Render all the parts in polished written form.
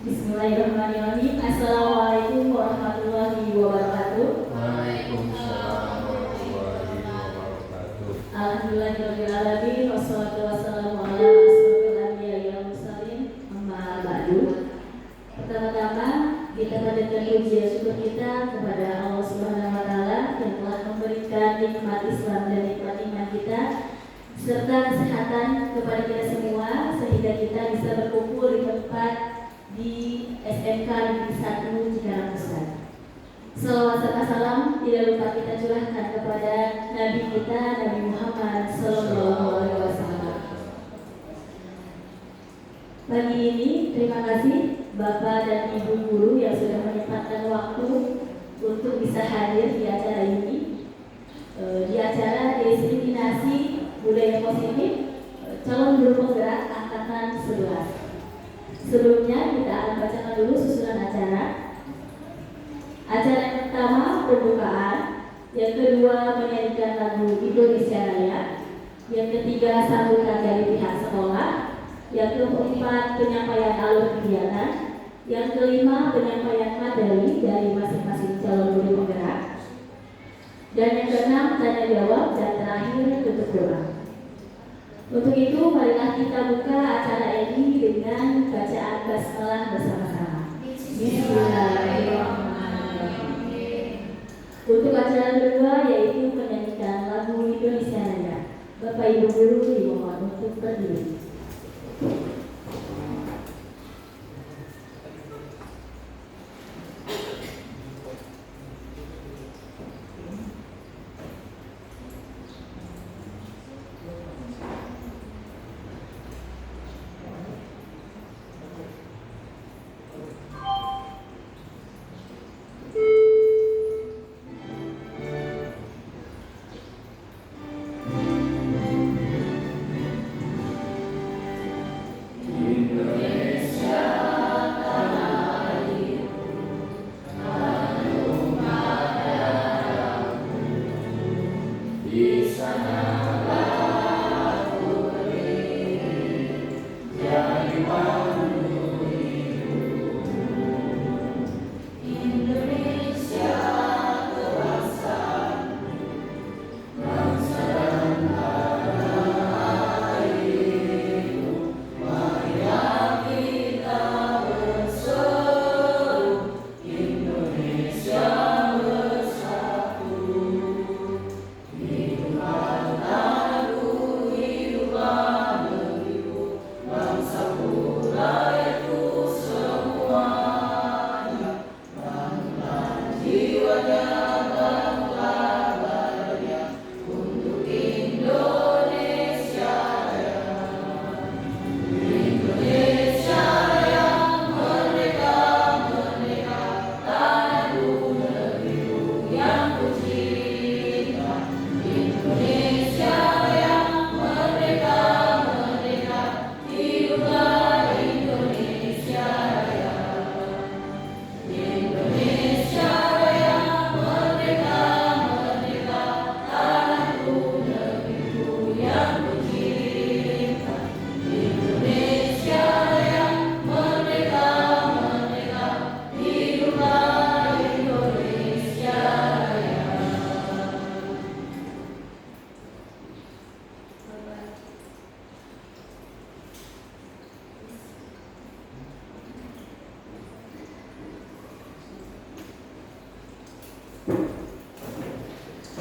Bismillahirrahmanirrahim. Assalamualaikum warahmatullahi wabarakatuh. Waalaikumsalam warahmatullahi wabarakatuh. Alhamdulillahirrahmanirrahim. Wassalatu wassalamu ala asrofil anbiya'i wal mursalin. Amma ba'du. Pertama-tama kita panjatkan puji dan syukur kita kepada Allah Subhanahu wa taala yang telah memberikan nikmat Islam dan nikmat iman kita serta kesehatan kepada kita semua sehingga kita bisa berkumpul di tempat di SMK Negeri 1 Cikarang Pusat. Salawat serta salam tidak lupa kita curahkan kepada Nabi kita Nabi Muhammad Sallallahu Alaihi Wasallam. Pagi ini terima kasih Bapak dan Ibu guru yang sudah menyempatkan waktu untuk bisa hadir di acara ini, di acara diskriminasi budaya positif calon guru penggerak angkatan 11. Sebelumnya kita akan bacakan dulu susunan acara. Acara yang pertama pembukaan, yang kedua menyanyikan lagu Indonesia Raya, yang ketiga sambutan dari pihak sekolah, yang keempat penyampaian alur kegiatan, yang kelima penyampaian materi dari masing-masing calon guru penggerak, dan yang keenam tanya jawab, dan terakhir tutup doa. Untuk itu, marilah kita buka acara ini dengan bacaan basmalah bersama-sama. Bismillahirrahmanirrahim. Untuk acara kedua yaitu menyanyikan lagu Indonesia Raya. Bapak Ibu guru dimohon untuk berdiri.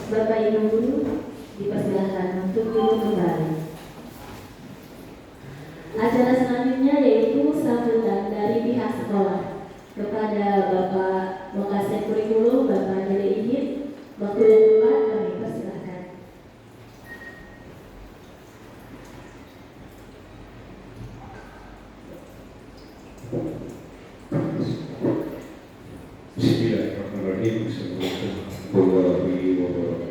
Bapak Ibu guru dipersilakan untuk duduk kembali. Acara selanjutnya yaitu sambutan dari pihak sekolah kepada Bapak Lokasi Kurikulum, Bapak Dele Ihid. Waktu dan tempat kami persilakan. Bismillahirrahmanirrahim. Assalamualaikum warahmatullahi wabarakatuh.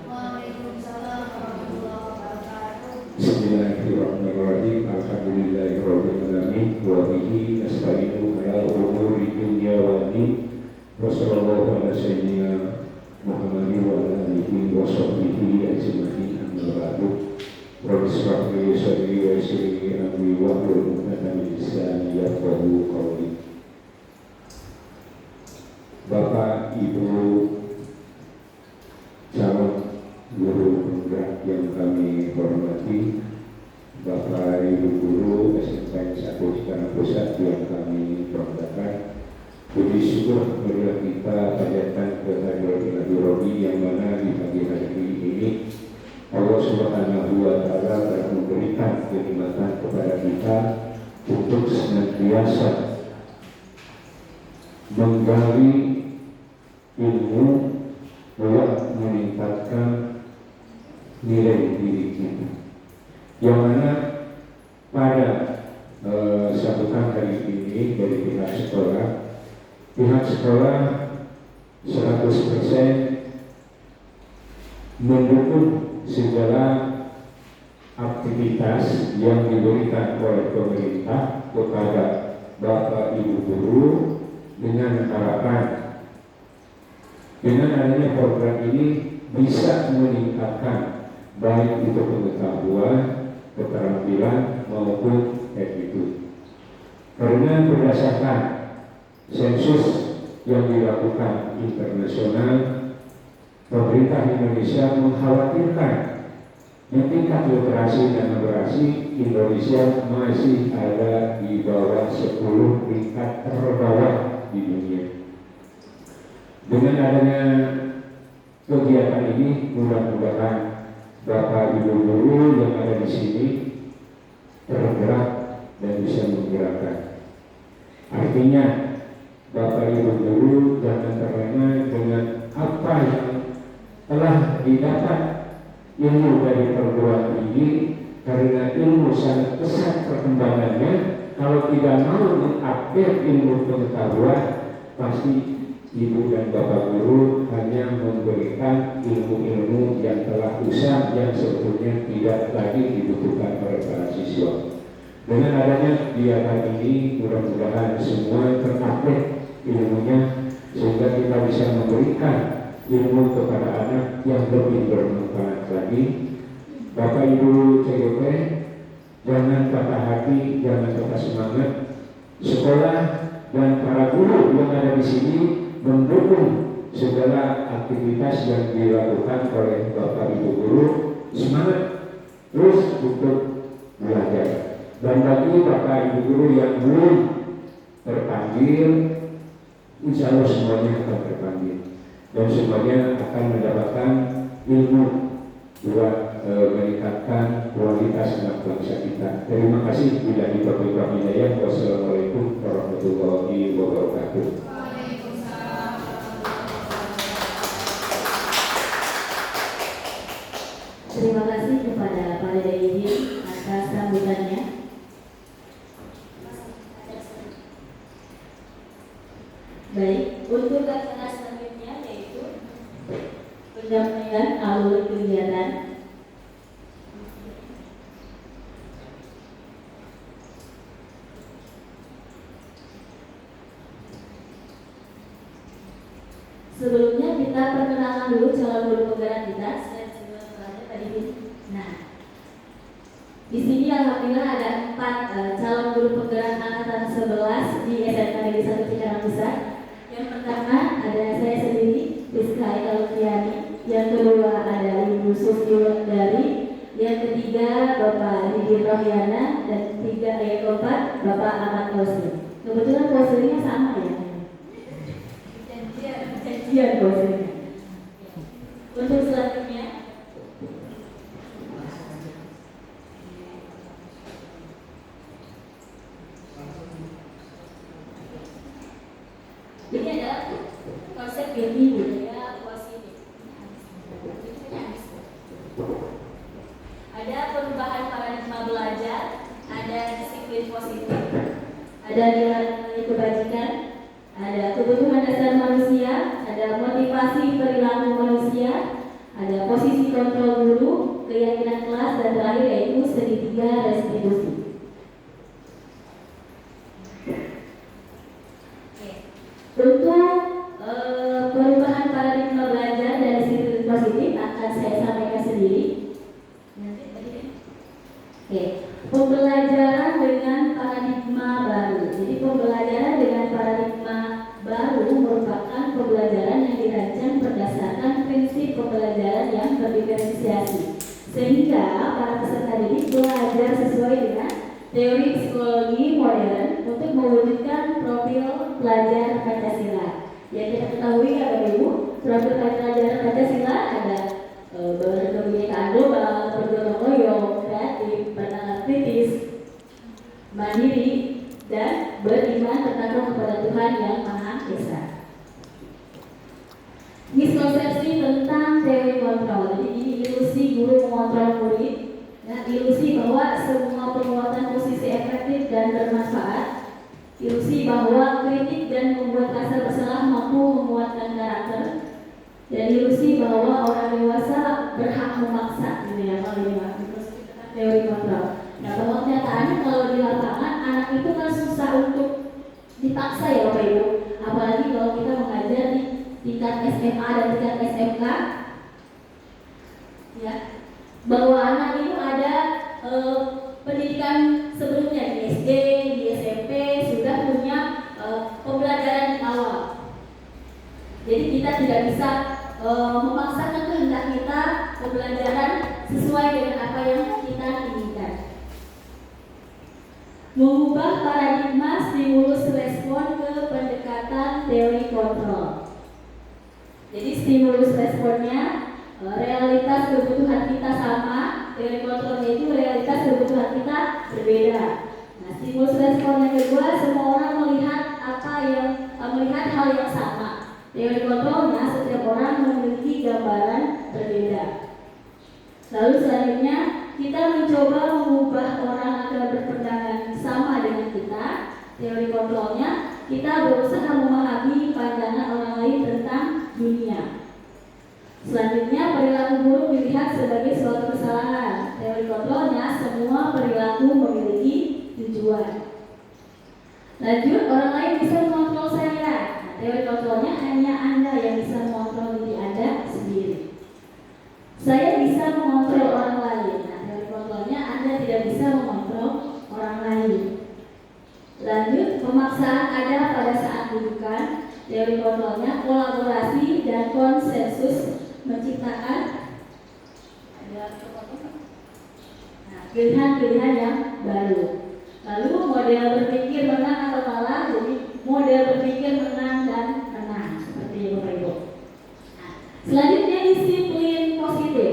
Waalaikumsalam warahmatullahi wabarakatuh. Bismillahirrahmanirrahim. Alhamdulillahirabbil alamin wa bihi nasta'inu ala umuri dunya wa din. Wa sallallahu ala sayyidina Muhammadin wa ala alihi wa sahbihi ajma'in. Amma ba'du. Rabbi shrah li sadri wa yassir li amri wahlul 'uqdatam min lisani yafqahu qawli. Bapak Ibu calon guru penggerak yang kami hormati, Bapak Ibu guru SMK 1 Cikarang Pusat yang kami banggakan, puji syukur marilah kita panjatkan kehadirat Nabi Robi yang mana di pagi hari ini Allah Subhanahu wa Ta'ala telah memberikan kenikmatan kepada kita untuk senantiasa menggali ilmu buat meningkatkan nilai diri kita, yang mana pada sambutan hari ini dari pihak sekolah 100% mendukung segala aktivitas yang diberikan oleh pemerintah kepada Bapak Ibu guru dengan harapan dengan adanya program ini bisa meningkatkan baik itu pengetahuan, keterampilan maupun attitude. Karena berdasarkan sensus yang dilakukan internasional, pemerintah Indonesia mengkhawatirkan di tingkat literasi dan numerasi Indonesia masih ada di bawah 10 tingkat terbawah di dunia. Dengan adanya kegiatan ini, mudah-mudahan Bapak Ibu guru yang ada di sini tergerak dan bisa menggerakkan. Artinya, Bapak Ibu guru jangan terlena dengan apa yang telah didapat ilmu dari perguruan tinggi, karena ilmu sangat pesat perkembangannya. Kalau tidak mau mengupdate ilmu pengetahuan, pasti Ibu dan Bapak guru hanya memberikan ilmu-ilmu yang telah usang yang sebetulnya tidak lagi dibutuhkan oleh para siswa. Dengan adanya kegiatan ini, mudah-mudahan semua terupdate ilmunya sehingga kita bisa memberikan ilmu kepada anak yang lebih bermanfaat lagi. Bapak Ibu CGP, jangan patah hati, jangan patah semangat. Sekolah dan para guru yang ada di sini mendukung segala aktivitas yang dilakukan oleh Bapak Ibu guru. Semangat terus untuk belajar. Dan bagi Bapak Ibu guru yang belum terpanggil, insya Allah semuanya akan terpanggil dan semuanya akan mendapatkan ilmu buat meningkatkan kualitas anak bangsa kita. Terima kasih. Bila diperlukan hidayah. Wassalamualaikum warahmatullahi wabarakatuh. Terima kasih kepada Pak Dede atas sambutannya. Baik, untuk acara selanjutnya yaitu pendampingan alur kegiatan. Sebelumnya kita perkenalan dulu calon guru penggerak kita. Nah, di sini alhamdulillah ada 4 calon guru penggerak angkatan 11 di SMK Negeri 1 Cikarang Pusat. Yang pertama ada saya sendiri, Rizka Ekalutriani. Yang kedua ada Ibu Sufi Wulandari. Yang ketiga Bapak Didi Rohyana. Dan yang keempat Bapak Ahmad Tausir. Kebetulan Tausirnya sama ya. Janjian Tausirnya. Untuk selanjutnya ini adalah konsep ilmu budaya positif. Ada perubahan paradigma belajar, ada disiplin positif, ada nilai kebajikan, ada kebutuhan dasar manusia, ada motivasi perilaku manusia, ada posisi kontrol guru, keyakinan kelas, dan terakhir yaitu segitiga restitusi. Untuk perubahan paradigma belajar dari sisi positif akan saya sampaikan sendiri. Pembelajaran dengan paradigma baru. Jadi pembelajaran dengan paradigma baru merupakan berdasarkan prinsip pembelajaran yang berdiferensiasi, sehingga para peserta didik belajar sesuai dengan teori psikologi modern untuk mewujudkan profil pelajar Pancasila. Yang kita ketahui ya Bapak Ibu, profil pelajar Pancasila ada berkebinekaan global, bergotong royong, kreatif, bernalar kritis, mandiri, dan beriman tertanam kepada Tuhan yang Maha Esa. Miskonsepsi tentang teori kontrol. Jadi ini ilusi guru mengontrol murid, dan ilusi bahwa semua perbuatan posisi efektif dan bermanfaat, ilusi bahwa kritik dan membuat rasa bersalah mampu menguatkan karakter, dan ilusi bahwa orang dewasa berhak memaksa, gitu ya, kalau ini teori kontrol. Nah, bahwa kenyataannya kalau di lapangan anak itu kan susah untuk dipaksa ya Bapak Ibu, apalagi kalau kita mengajar di tingkat SMA dan tingkat SMK, ya, bahwa anak itu ada pendidikan sebelumnya di SD, di SMP sudah punya pembelajaran awal. Jadi kita tidak bisa memaksakan kehendak kita pembelajaran sesuai dengan apa yang kita inginkan. Mengubah paradigma stimulus respon ke pendekatan teori kontrol. Jadi stimulus responnya realitas kebutuhan kita sama, teori kontrolnya itu realitas kebutuhan kita berbeda. Nah, stimulus respon yang kedua, semua orang melihat melihat hal yang sama. Teori kontrolnya setiap orang memiliki gambaran berbeda. Lalu selanjutnya kita mencoba mengubah orang agar berpandangan sama dengan kita. Teori kontrolnya kita berusaha memahami pandangan orang lain tentang dunia. Selanjutnya perilaku buruk dilihat sebagai suatu kesalahan. Teori kontrolnya semua perilaku memiliki tujuan. Lanjut, orang lain bisa mengontrol saya. Nah, teori kontrolnya hanya Anda yang bisa mengontrol diri Anda sendiri. Saya bisa mengontrol orang lain. Nah, teori kontrolnya Anda tidak bisa mengontrol orang lain. Lanjut, pemaksaan ada pada saat dudukan. Teori kontrolnya kolaborasi dan konsensus menciptakan pilihan-pilihan yang baru. Lalu model berpikir menang atau kalah, jadi model berpikir menang dan menang seperti itu Bapak Ibu. Nah, selanjutnya disiplin positif.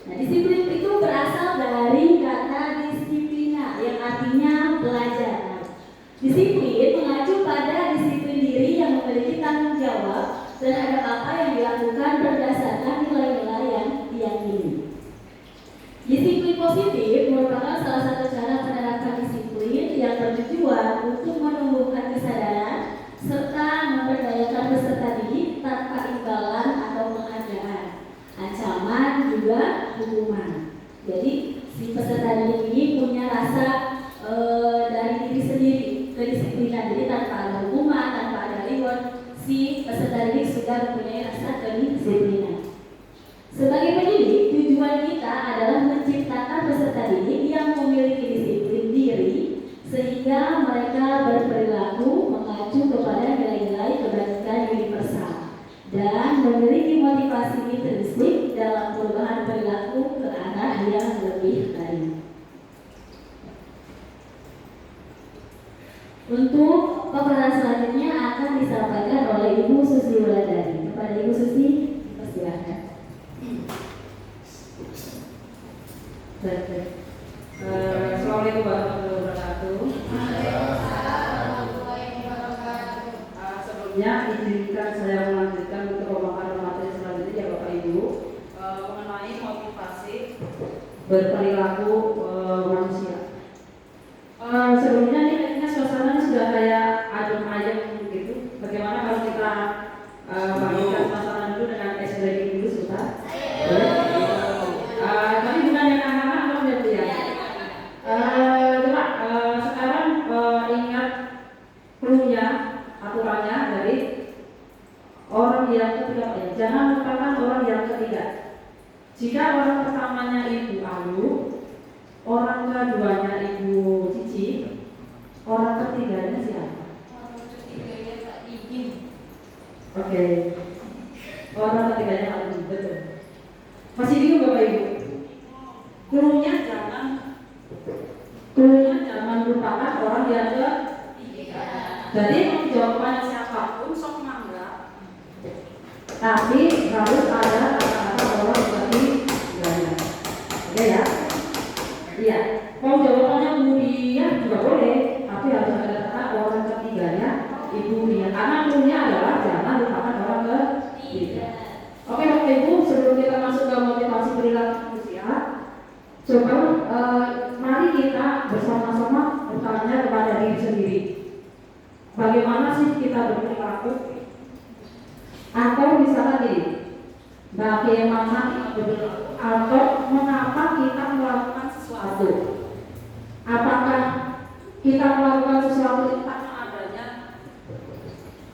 Nah, disiplin itu berasal dari kata disiplina yang artinya belajar. Nah, disiplin mengacu pada disiplin diri yang memiliki tanggung jawab terhadap apa yang dilakukan berdasarkan nilai-nilai yang diyakini. Disiplin positif merupakan salah satu cara penerapan disiplin yang bertujuan untuk menumbuhkan kesadaran serta memberdayakan peserta didik tanpa imbalan atau penghargaan, ancaman juga hukuman. Jadi si peserta didik ini punya rasa dari diri sendiri kedisiplinan. Jadi tanpa ada hukuman, tanpa ada reward, si peserta didik sudah mempunyai rasa kedisiplinan. Sebagai pendidik, tujuan kita adalah menciptakan peserta didik yang memiliki disiplin diri sehingga mereka berperilaku mengacu kepada nilai-nilai kebaikan universal dan memiliki motivasi intrinsik dalam perubahan perilaku ke arah yang lebih baik. Untuk paparan selanjutnya akan disampaikan oleh Ibu Susi Wulandari. Kepada Ibu Susi, dipersilakan. Assalamualaikum warahmatullahi wabarakatuh. Sebelumnya izinkan saya melanjutkan untuk pemaparan materi selanjutnya ya Bapak Ibu mengenai motivasi berperilaku manusia. Sebelumnya ini kayaknya suasananya sudah kayak adem ayem gitu. Bagaimana kalau kita bagikan suasana dulu dengan ice breaking dulu sebentar? Tapi bukan yang anak-anak atau yang ya. Coba sekarang ingat clue-nya, aturannya dari orang yang ketiga. Jangan lupakan orang yang ketiga. Jika orang pertamanya Ibu Ayu, orang keduanya Ibu Cici, Rule-nya jangan lupakan orang yang ketiga. Jadi jawaban siapapun sok mangga, tapi harus ada kata-kata orang ketiganya. Oke ya? Iya. Kalau jawabannya Mulia juga boleh, tapi harus ada kata orang ketiganya Ibu Nia. Karena rule-nya adalah jangan lupakan orang ketiga. Oke Bapak Ibu, sebelum kita masuk ke motivasi perilaku manusia, coba mari kita bersama-sama bertanya kepada diri sendiri. Bagaimana sih kita berperilaku? Atau misalnya gini, bagaimana kita berperilaku? Atau mengapa kita melakukan sesuatu? Apakah kita melakukan sesuatu itu karena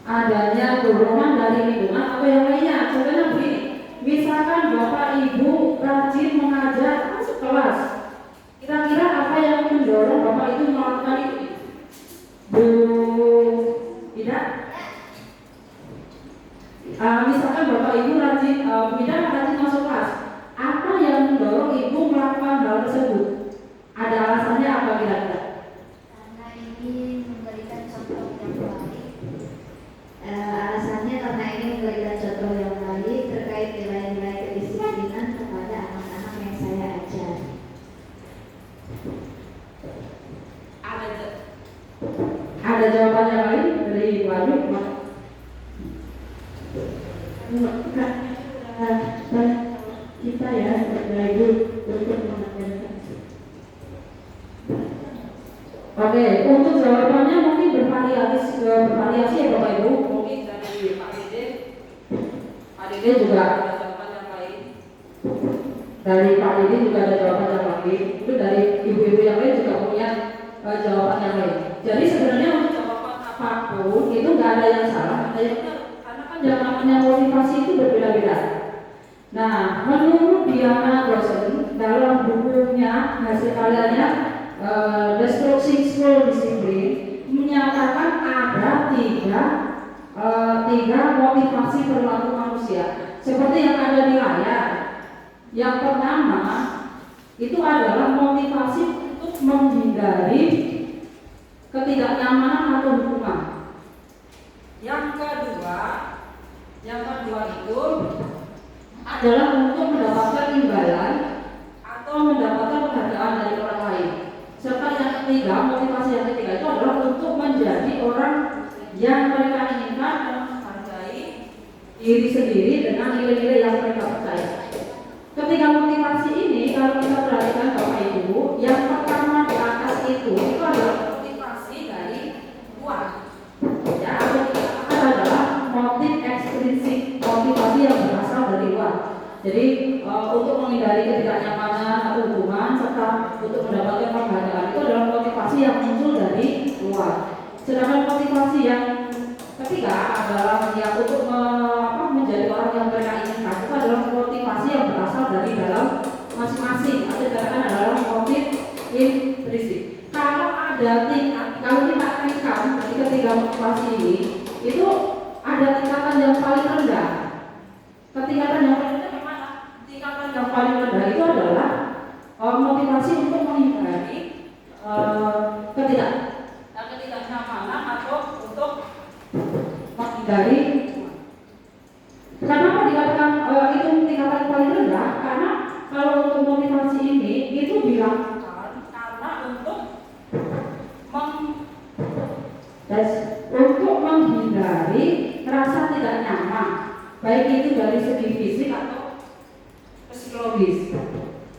adanya dorongan dari lingkungan atau yang lainnya? Contohnya begini, misalkan Bapak Ibu rajin mengajar masuk kelas, kira-kira apa yang mendorong Bapak itu melakukan itu? Bu, tidak? Misalkan Bapak Ibu rajin masuk kelas, apa yang mendorong Ibu melakukan hal tersebut? Ada alasannya apa kira-kira? Karena ingin memberikan contoh yang baik. Alasannya karena ingin memberikan contoh yang baik terkait nilai-nilai kedisiplinan kepada anak-anak yang saya ajar. Ada jawaban yang lain dari Wahyu? Kita ya sebagai ibu untuk mengajarkan. Oke, untuk jawabannya mungkin bervariasi ya Bapak Ibu. Mungkin dari Pak Dede juga ada jawaban yang lain. Dari Pak Dede juga ada jawaban yang lain. Itu dari ibu-ibu yang lain juga punya jawaban yang lain. Jadi sebenarnya untuk jawaban apapun itu nggak ada yang salah, ada yang benar. Karena kan yang namanya motivasi itu berbeda-beda. Nah, menurut Diana Grossen dalam bukunya hasil karyanya Destructing School Discipline menyatakan ada tiga motivasi perilaku manusia seperti yang ada di layar. Yang pertama itu adalah motivasi untuk menghindari ketidaknyamanan atau hukuman. Yang kedua itu adalah untuk mendapatkan imbalan atau mendapatkan penghargaan dari orang lain. Serta yang ketiga, motivasi yang ketiga itu adalah untuk menjadi orang yang mereka inginkan dan menghargai diri sendiri dengan nilai-nilai yang mereka percaya. Ketiga motivasi ini kalau kita perhatikan Bapak Ibu, yang pertama di atas itu adalah motivasi dari luar. Ya, atau kita katakan adalah motif ekstrinsik, motivasi yang berasal dari luar. Jadi untuk menghindari ketidaknyamanan atau hukuman serta untuk mendapatkan penghargaan itu adalah motivasi yang muncul dari luar. Sedangkan motivasi yang ketiga adalah yang untuk menjadi orang yang mereka inginkan itu adalah motivasi yang berasal dari dalam masing-masing atau dikatakan adalah motif intrinsik. Kalau kita kaitkan dari ketiga motivasi ini itu ada tingkatan yang paling rendah. Tingkatan yang paling rendah gimana? Tingkatan yang paling rendah itu adalah motivasi untuk menghindari ketidaknyamanan atau untuk menghindari. Kenapa dikatakan itu tingkatan paling rendah? Karena kalau untuk motivasi ini itu dilakukan karena untuk menghindari rasa tidak nyaman, baik itu dari segi fisik atau psikologis.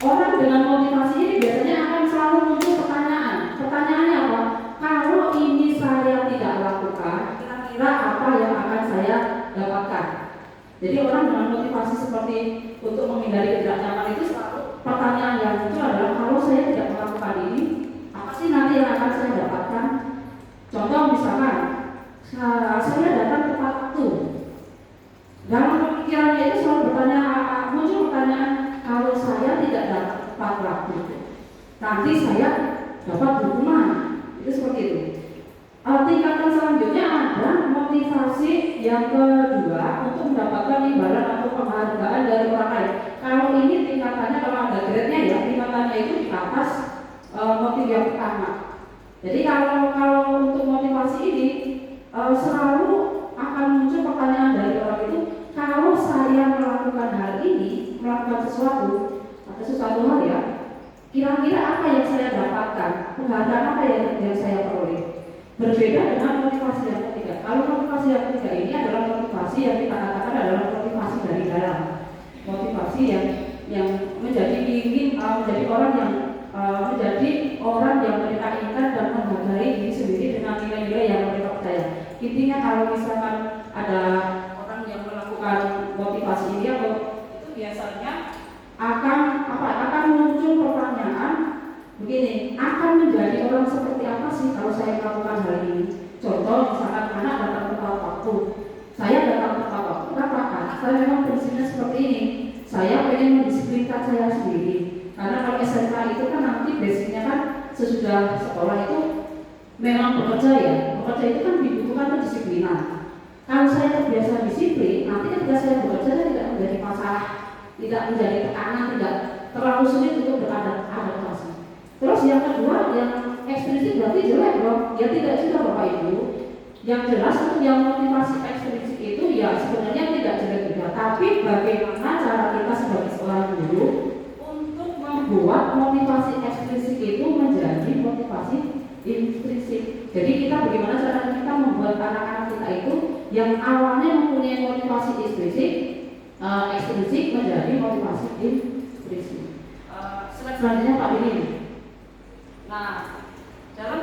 Orang dengan motivasi ini biasanya akan selalu muncul pertanyaan. Pertanyaannya apa? Kalau ini saya tidak lakukan, kira-kira apa yang akan saya dapatkan? Jadi orang dengan motivasi seperti untuk menghindari ketidaknyamanan itu selalu pertanyaan yang muncul adalah kalau saya tidak melakukan ini, apa sih nanti yang akan saya dapatkan? Contoh misalkan saya datang tepat waktu. Dalam pemikirannya itu selalu muncul pertanyaan, kalau saya tidak dapat tepat waktu, nanti saya dapat hukuman. Itu seperti itu. Tingkatan selanjutnya ada motivasi yang kedua untuk mendapatkan imbalan atau penghargaan dari orang lain. Kalau ini tingkatannya, kalau ada grade-nya ya, tingkatannya itu di atas motif yang pertama. Jadi kalau untuk motivasi ini selalu akan muncul pertanyaan dari orang itu, kalau saya melakukan hal ini, melakukan sesuatu atau sesuatu hal ya, kira-kira apa yang saya dapatkan, penghargaan apa yang saya peroleh. Berbeda dengan motivasi yang ketiga. Kalau motivasi yang ketiga ini adalah motivasi yang kita katakan adalah motivasi dari dalam, motivasi yang menjadi ingin menjadi orang yang menjadi orang yang mereka inginkan dan menghargai diri sendiri dengan nilai-nilai yang mereka percaya. Intinya kalau misalkan ada orang yang melakukan motivasi ini, itu biasanya akan muncul pertanyaan begini, akan menjadi orang seperti apa sih kalau saya melakukan hal ini? Contoh misalkan anak datang tepat waktu, saya datang tepat waktu, kenapa? Saya memang prinsipnya seperti ini, saya pengen mendisiplinkan saya sendiri. Karena kalau SMK itu kan nanti basicnya kan sesudah sekolah itu memang bekerja ya, bekerja itu kan dibutuhkan kedisiplinan. Kalau saya terbiasa disiplin, nanti ketika saya bekerja saya tidak menjadi masalah, tidak menjadi tekanan, tidak terlalu sulit untuk beradaptasi. Terus yang kedua, yang ekstrinsik berarti jelek dong? Ya tidak juga Bapak Ibu. Yang jelas untuk yang motivasi ekstrinsik itu ya sebenarnya tidak jelek juga, tapi bagaimana cara kita sebagai seorang guru untuk membuat motivasi ekstrinsik itu menjadi motivasi intrinsik. Jadi kita bagaimana cara kita membuat anak-anak kita itu yang awalnya mempunyai motivasi ekstrinsik menjadi motivasi intrinsik. Selanjutnya Pak Billy. Nah, dalam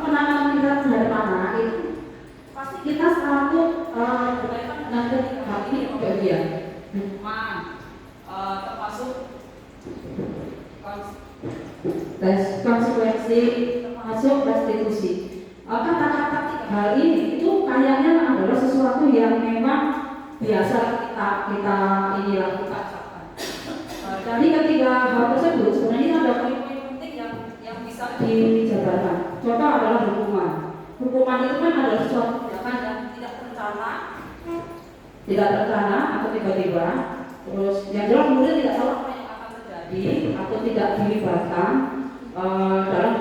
penanganan kita terhadap anak itu pasti kita selalu berkaitan dengan hal ini bagian hukuman, termasuk konsekuensi, termasuk restitusi. Kata-kata hal ini itu kayaknya adalah sesuatu yang memang biasa kita lakukan. Jadi ketiga hal tersebut sebenarnya ada poin-poin penting yang bisa dijabarkan. Contoh adalah hukuman. Hukuman itu kan adalah sesuatu tindakan yang tidak terencana atau tiba-tiba. Terus yang jelas kemudian tidak tahu apa yang akan terjadi atau tidak dilibatkan dalam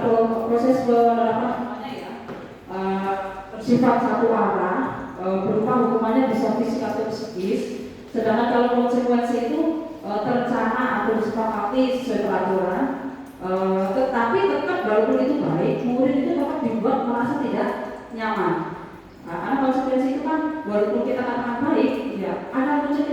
proses penerapan hukumannya ya. Bersifat satu arah, berupa hukumannya bisa fisik atau psikis. Sedangkan kalau konsekuensi itu terencana atau disepakati sesuai peraturan, tetapi tetap walaupun itu baik, murid itu tetap dibuat merasa tidak nyaman. Karena konsekuensi itu kan walaupun kita katakan baik, ya ada muncul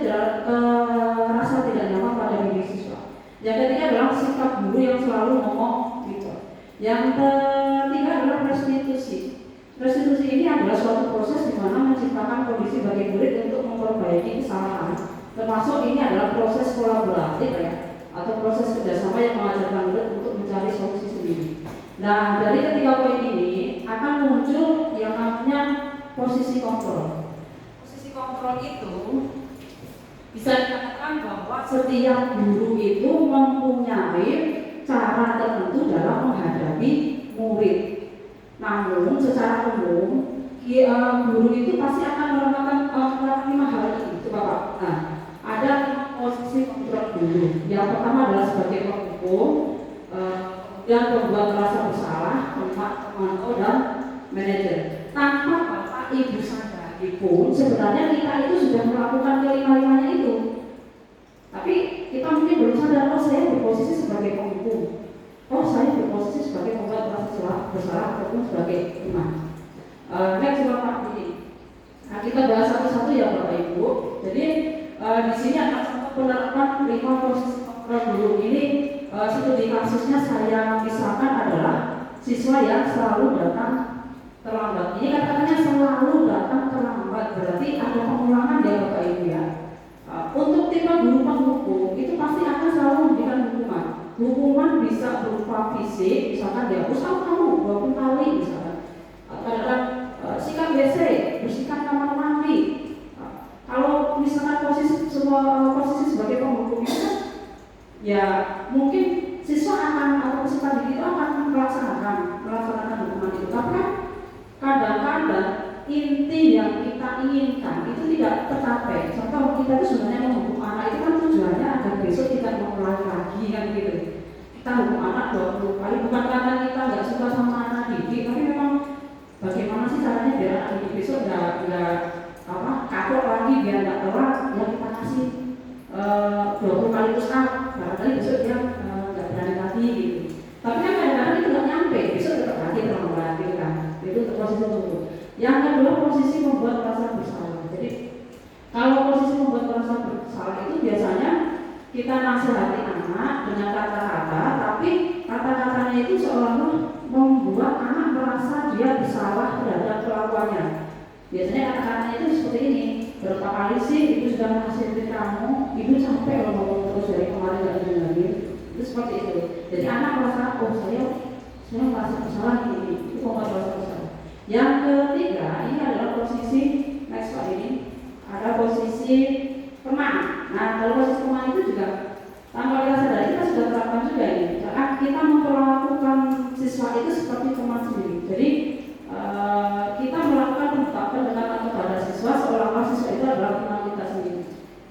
rasa tidak nyaman pada diri siswa. Yang ketiga adalah sikap guru yang selalu ngomong gitu. Yang ketiga adalah restitusi. Restitusi ini adalah suatu proses di mana menciptakan kondisi bagi murid untuk memperbaiki kesalahan. Termasuk ini adalah proses kolaboratif ya, atau proses kerjasama yang mengajarkan murid untuk mencari solusi sendiri. Nah, dari ketiga poin ini akan muncul yang namanya posisi kontrol. Posisi kontrol itu bisa dikatakan bahwa setiap guru itu mempunyai cara tertentu dalam menghadapi murid. Namun secara umum guru itu pasti akan melakukan 5 hal ini, itu Bapak. Nah, ada 5 posisi kontrol guru. Yang pertama adalah sebagai penghukum, yang membuat merasa bersalah, pemantau dan manajer. Tanpa Bapak Ibu sadari pun sebenarnya kita itu sudah melakukan kelima-limanya itu. Tapi kita mungkin belum sadar, oh saya berposisi sebagai penghukum, oh saya berposisi sebagai pembuat merasa bersalah ataupun sebagai imam. Next Bapak ini. Nah, kita bahas satu-satu ya Bapak Ibu. Jadi di sini ada satu penerapan 5 posisi kontrol guru ini. Studi kasusnya saya misalkan adalah siswa yang selalu datang terlambat. Ini kata-katanya selalu datang terlambat, berarti ada pengulangan ya Bapak Ibu ya. Untuk tipe guru penghukum itu pasti akan selalu memberikan hukuman. Hukuman bisa berupa fisik, misalkan dihapus kamu 20 kali misalkan. Kadang sikat WC, bersihkan kamar mandi. Kalau misalkan posisi sebagai penghukum itu ya mungkin siswa akan atau peserta didik itu akan melaksanakan hukuman itu. Tapi kan kadang-kadang inti yang kita inginkan itu tidak tercapai. Contoh kita itu sebenarnya menghukum anak itu kan tujuannya agar besok tidak mengulangi lagi kan gitu. kita hukum anak 20 kali, bukan karena kita nggak suka sama anak didik, tapi memang bagaimana sih caranya biar anak didik besok nggak kapok lagi, biar nggak telat, ya kita kasih 20 kali push up, barangkali besok dia nggak berani lagi gitu. Tapi kan kadang-kadang itu nggak nyampe, besok tetap lagi terlambat gitu kan. Itu untuk posisi tertentu. Yang kedua, posisi membuat rasa bersalah. Jadi kalau posisi membuat rasa bersalah itu biasanya kita nasihati anak dengan kata-kata, tapi kata-katanya itu seolah-olah membuat anak merasa dia bersalah terhadap kelakuannya. Biasanya kata-katanya itu seperti ini, berapa kali sih ibu sudah nasihatin kamu, ibu capek kalau ngomong terus dari kemarin gak dengerin. Itu seperti itu. Jadi anak merasa, oh saya merasa bersalah ini, itu membuat rasa bersalah. Yang ketiga, ini adalah posisi next slide ini, ada posisi teman. Nah, kalau posisi teman itu juga tanpa kita sadari kita sudah terapkan juga ini. Karena kita memperlakukan siswa itu seperti teman sendiri. Jadi kita melakukan pendekatan dengan kepada siswa seolah-olah siswa itu adalah teman kita sendiri.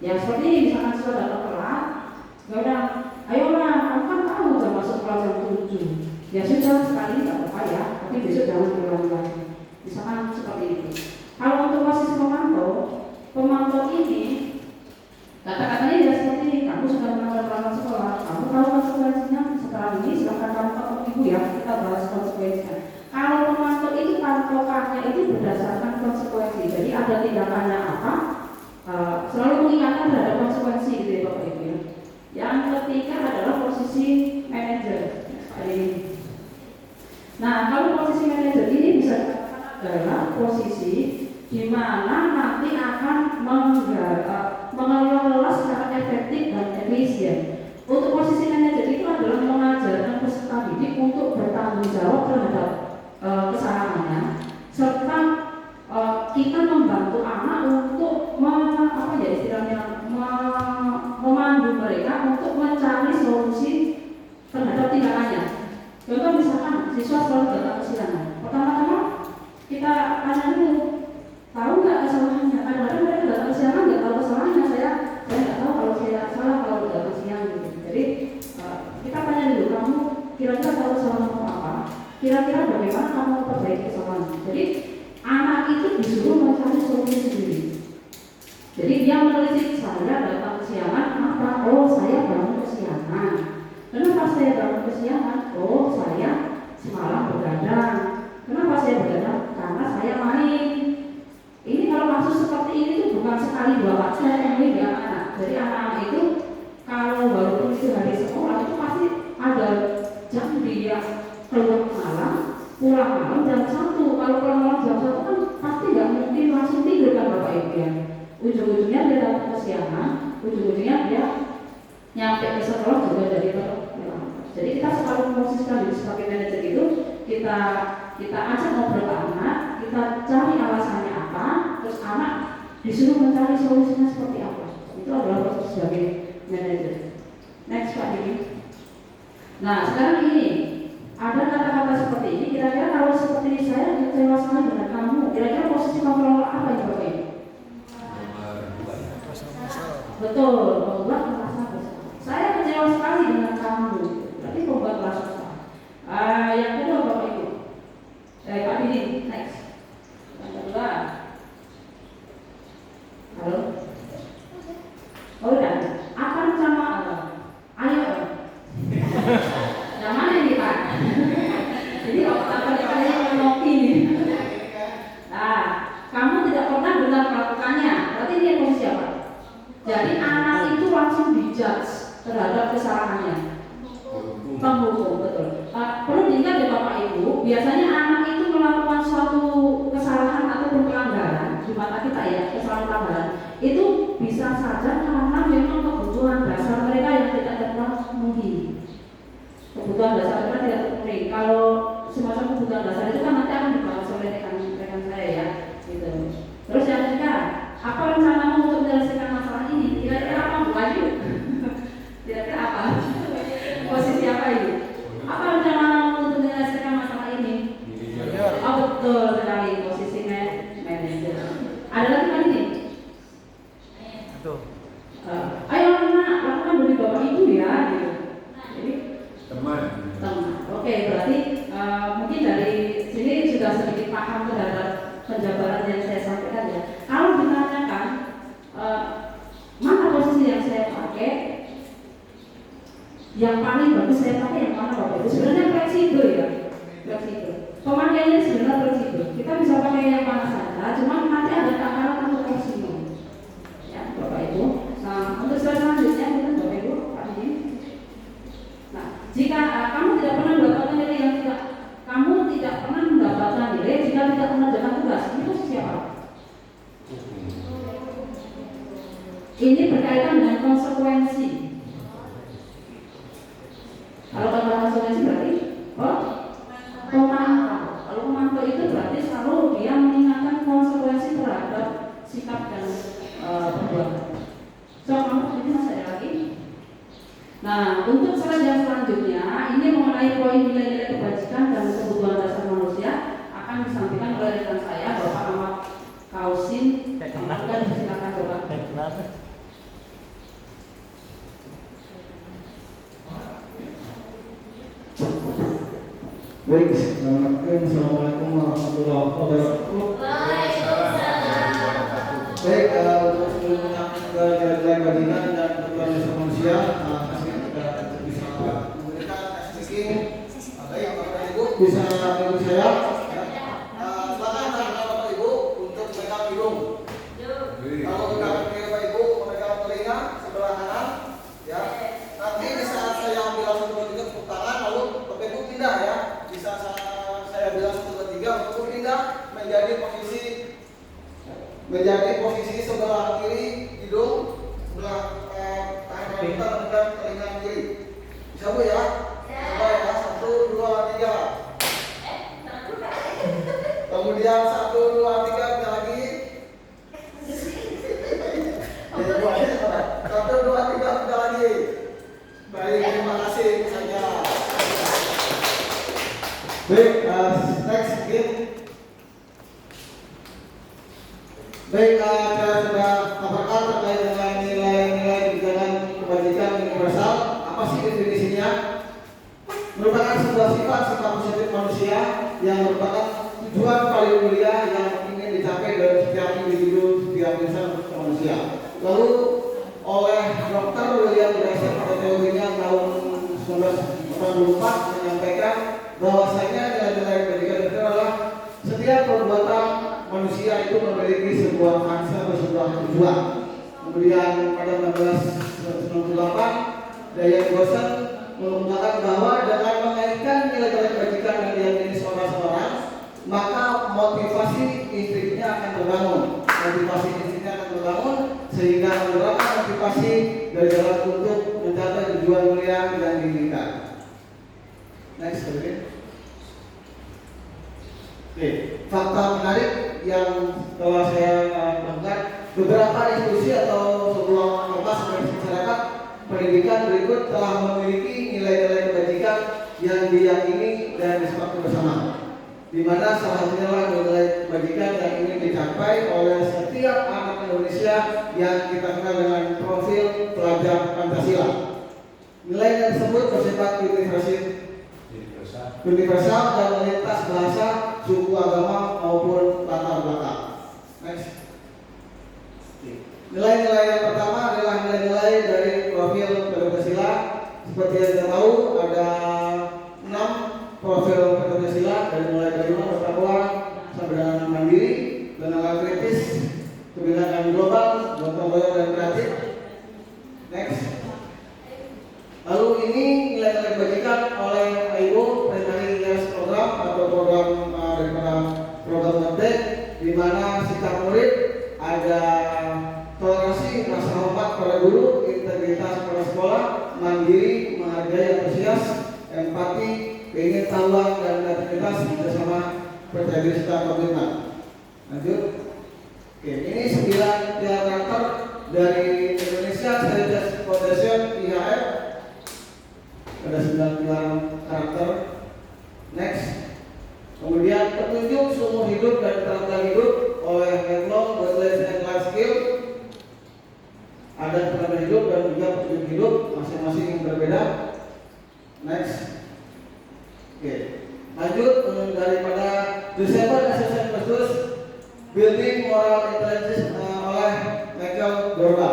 Ya seperti ini, misalkan siswa datang telat, ya udah, ayolah, kamu kan tahu jam masuk kelas jam 7. Ya sudah, sekali tidak apa-apa ya, tapi besok jangan diulangi lagi. Misalkan seperti itu. Kalau untuk posisi pemantau ini kata-katanya ya seperti ini, kamu sudah menanggal perangkat sekolah, kamu tahu konsekuensinya, setelah ini silahkan kamu ketemu ibu ya, kita bahas konsekuensinya. Kalau pemantau itu patokannya itu berdasarkan konsekuensi, jadi ada tindakannya apa, selalu mengingatkan terhadap konsekuensi gitu ya Bapak Ibu ya. Yang ketiga adalah posisi manajer. Nah, kalau posisi manajer ini bisa dikatakan adalah posisi di mana nanti akan mengelola secara efektif dan efisien. Untuk posisi manajer itu adalah mengajarkan peserta didik untuk bertanggung jawab terhadap kesalahannya, serta kita membantu anak untuk memandu mereka untuk mencari solusi terhadap tindakannya. Contoh misalkan siswa selalu datang kesiangan, pertama-tama kita tanya dulu, tahu nggak kesalahannya? Kadang-kadang mereka datang kesiangan nggak tahu kesalahannya. Saya nggak tahu kalau saya salah kalau datang siang gitu. Jadi kita tanya dulu, kamu kira-kira tahu kesalahanmu apa? Kira-kira bagaimana kamu memperbaiki kesalahan? Jadi anak itu disuruh mencari solusi sendiri. Jadi dia menelisik, saya datang kesiangan, kenapa? Oh saya bangun kesiangan. Kenapa saya bangun kesiangan? Oh saya semalam begadang. Kenapa saya begadang? Karena saya main. Ini kalau maksud seperti ini itu bukan sekali dua kali saya yang anak. Jadi anak-anak itu kalau baru itu hari sekolah itu pasti ada jam dia keluar malam, pulang malam jam 1. Kalau pulang malam jam 1 kan pasti nggak mungkin langsung tidur kan Bapak Ibu ya. Ujung-ujungnya dia datang kesiangan, ujung-ujungnya dia nyampe ke sekolah juga jadi terlambat. Jadi kita selalu memposisikan diri sebagai manajer itu kita ajak ngobrol ke anak, kita cari alasannya apa, terus anak disuruh mencari solusinya seperti apa. Itu adalah proses sebagai manajer. Next Pak ini. Nah sekarang ini ada kata-kata seperti ini. Kira-kira kalau seperti saya kecewa sekali dengan kamu, kira-kira posisi kontrol apa yang Bapak ini? Betul, membuat merasa bersalah. Saya kecewa sekali dengan kamu, berarti membuat merasa bersalah. Yang kedua Bapak Ibu, Pak Dini, next. Yang kedua, halo. Oh udah, apa rencana Allah? Ayo. Yang mana ini Pak? Jadi apa-apa ngopi nih. Nah, kamu tidak pernah benar melakukannya, berarti ini posisi apa? Jadi anak itu langsung dijudge terhadap kesalahannya. Penghukum, betul. Perlu diingat ya Bapak Ibu, biasanya anak itu melakukan suatu kesalahan ataupun pelanggaran di mata kita ya, kesalahan pelanggaran itu bisa saja karena memang kebutuhan dasar mereka yang tidak terpenuhi. Kebutuhan dasar mereka tidak terpenuhi. Kalau semacam kebutuhan dasar itu kan nanti akan dibahas oleh rekan saya ya, gitu. Terus yang ketiga, apa rencanamu untuk menyelesaikan masalah ini? Kira-kira apa Bu Ayu? Kira-kira apa? Posisi apa itu? Apa rencanamu untuk menyelesaikan masalah ini? Oh betul sekali, posisi manajer. Ada lagi kan ini? Ayo anak, lakukan bagi Bapak Ibu ya, gitu. Jadi teman paham terhadap penjabaran yang saya sampaikan ya. Kalau ditanyakan mana posisi yang saya pakai, yang paling bagus saya pakai yang mana Bapak Ibu? Sebenarnya fleksibel ya, fleksibel. Pemakaiannya sebenarnya fleksibel. Kita bisa pakai yang mana saja, cuma nanti ada takaran untuk maksimum. Ya Bapak Ibu. Nah untuk slide selanjutnya mungkin Bapak Ibu, Pak Dini. Nah jika kamu tidak pernah mendapatkan nilai yang tidak, kamu tidak pernah mendapatkan nilai jika tidak mengerjakan tugas, itu siapa? Ini berkaitan dengan konsekuensi. Kalau kata konsekuensi berarti pemantau. Kalau pemantau itu berarti selalu dia mengingatkan konsekuensi terhadap sikap dan perbuatan. So kamu ini masih ada lagi. Nah untuk slide yang selanjutnya ini mengenai poin nilai-nilai kebajikan dan kebutuhan dasar manusia akan disampaikan oleh rekan saya Bapak Ahmad Kausin. Akan silakan Bapak. Baik, Assalamualaikum warahmatullahi wabarakatuh. Baik, untuk sebelumnya nilai-nilai kebajikan dan kebutuhan dasar manusia, saya tidak bisa memberikan speaking. Baik, Bapak Ibu bisa mengikuti saya. Silakan Bapak Ibu untuk memegang hidung. Kalau Bapak Ibu memegang telinga sebelah kanan, ya. Nanti di saat saya ambil langsung tepuk tangan, lalu Bapak Ibu pindah ya. Bisa saya bilang 1, 2, 3 untuk pindah menjadi posisi sebelah kiri hidung, sebelah tangan kita menekan telinga kiri. Bisa Bu ya? Coba ya, 1, 2, 3. Kemudian 1, 2, 3 kita lagi. 1, 2, 3 kita lagi. Baik, terima kasih saja. Baik, next game. Baik, saya sudah paparkan terkait dengan nilai-nilai kebijakan kebajikan universal. Apa sih definisinya? Merupakan sebuah sifat positif manusia yang merupakan tujuan paling mulia yang ingin dicapai dari setiap individu, setiap insan manusia. Lalu oleh Dr. William Grayson pada teorinya tahun 1944 menyampaikan bahwasanya nilai-nilai kebajikan itu adalah setiap perbuatan manusia itu memiliki sebuah fungsi atau sebuah tujuan. Kemudian pada 1998 Diane Gosset mengungkapkan bahwa dengan mengaitkan nilai-nilai kebajikan yang diyakini seorang, maka motivasi intrinsiknya akan terbangun. Motivasi intrinsiknya akan terbangun sehingga menerapkan motivasi dari jalan untuk mencapai tujuan mulia yang diinginkan. Next, Oke, fakta menarik yang telah saya lakukan, beberapa institusi atau sebuah organisasi masyarakat pendidikan berikut telah memiliki nilai-nilai kebajikan yang diyakini dan disepakati bersama, di mana salah satunya adalah nilai kebajikan yang ingin dicapai oleh setiap anak Indonesia yang kita kenal dengan profil pelajar Pancasila. Nilai tersebut bersifat universal dan melintas bahasa, suku, agama maupun latar belakang. Next. Nilai-nilai yang pertama adalah nilai-nilai dari profil Pancasila. Seperti yang kita tahu ada 6 profil Pancasila, dari mulai dari bertakwa sampai dengan mandiri, tenaga kritis, kebinekaan global, gotong royong dan kreatif. Next. Lalu ini nilai-nilai kebajikan oleh Ibu dari program atau program daripada program update, di mana sikap murid ada toleransi, rasa hormat pada guru, integritas pada sekolah, mandiri, menghargai, antusias, empati, keingintahuan dan kreativitas bersama percaya diri serta komitmen. Lanjut. Oke, ini 9 pilar karakter dari Indonesia Heritage Foundation IHF. Ada 9 pilar karakter. Next. Kemudian petunjuk seumur hidup dan keterampilan hidup oleh Lifelong Goals and Life Skill. Ada keterampilan hidup dan juga petunjuk hidup masing-masing yang berbeda. Next. Oke. Lanjut daripada Desember Building Moral Intelligence oleh Michael Dorba.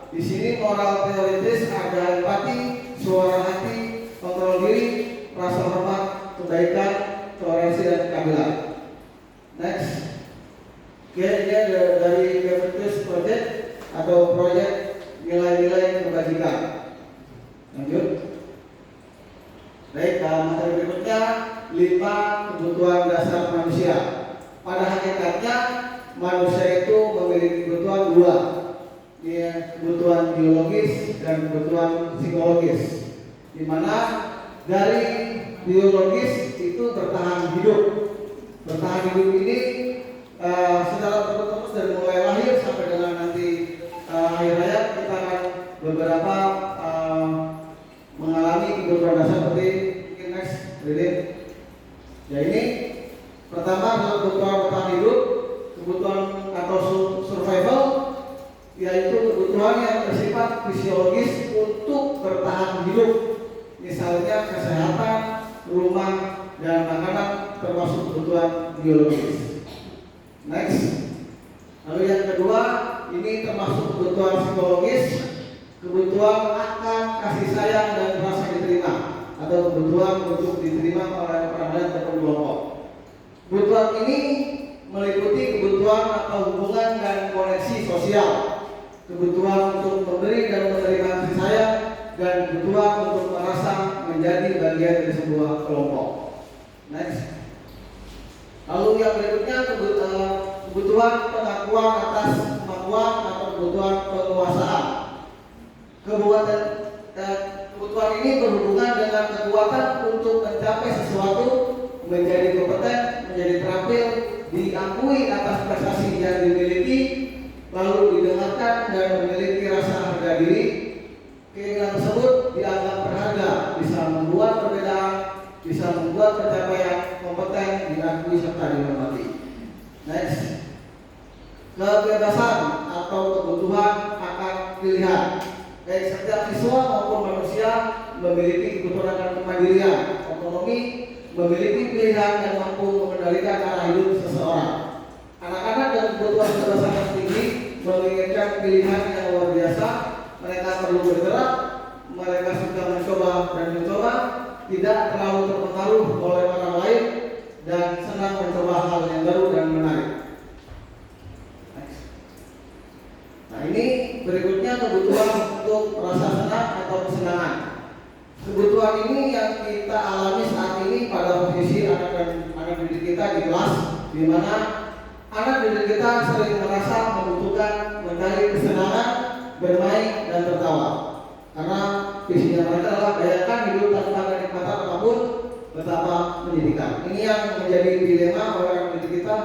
Di sini moral teoritis ada empati, suara hati, kontrol diri, rasa hormat, kebaikan, toleransi dan keadilan. Next. Oke, ini dari Gavritus Project atau proyek nilai-nilai kebajikan. Lanjut. Baik, materi berikutnya 5 kebutuhan dasar manusia. Pada hakikatnya manusia itu memiliki kebutuhan 2, kebutuhan biologis dan kebutuhan psikologis. Di mana dari biologis itu bertahan hidup. Bertahan hidup ini secara terus dari mulai lahir sampai dengan nanti akhir hayat kita akan beberapa mengalami kebutuhan dasar seperti next reading. Ya ini pertama adalah kebutuhan bertahan hidup, kebutuhan atau survival, yaitu kebutuhan yang bersifat fisiologis untuk bertahan hidup. Misalnya kesehatan, rumah, dan makanan termasuk kebutuhan biologis. Next. Lalu yang kedua, ini termasuk kebutuhan psikologis, kebutuhan akan kasih sayang dan rasa diterima, atau kebutuhan untuk diterima oleh orang lain atau kelompok. Kebutuhan ini meliputi kebutuhan atau hubungan dan koneksi sosial, kebutuhan untuk memberi dan menerima kasih sayang, dan kebutuhan untuk merasa menjadi bagian dari sebuah kelompok. Next. Lalu yang berikutnya kebutuhan pengakuan atas kemampuan atau kebutuhan penguasaan. Kebutuhan ini berhubungan dengan kekuatan untuk mencapai sesuatu, menjadi kompeten, menjadi terampil, diakui atas prestasi yang dimiliki, lalu didengarkan dan memiliki rasa harga diri. Keinginan tersebut dianggap berharga, bisa membuat perbedaan, bisa membuat pencapaian kompeten diakui serta dihormati. Next. Kebebasan atau kebutuhan akan pilihan. Baik setiap siswa maupun manusia memiliki kebutuhan akan kemandirian, otonomi, memiliki pilihan yang mampu mengendalikan arah hidup seseorang. Anak-anak dengan kebutuhan kebebasan yang tinggi menginginkan pilihan yang luar biasa. Mereka perlu bergerak, mereka suka mencoba dan mencoba, tidak terlalu terpengaruh oleh orang lain, dan senang mencoba hal yang baru dan menarik. Nah ini berikutnya kebutuhan untuk merasa senang atau kesenangan. Kebutuhan ini yang kita alami saat ini pada posisi anak didik kita di kelas, di mana anak didik kita sering merasa membutuhkan mencari kesenangan, bermain dan tertawa. Karena visinya mereka adalah bayangkan hidup tanpa kenikmatan apapun betapa menyedihkan. Ini yang menjadi dilema oleh anak didik kita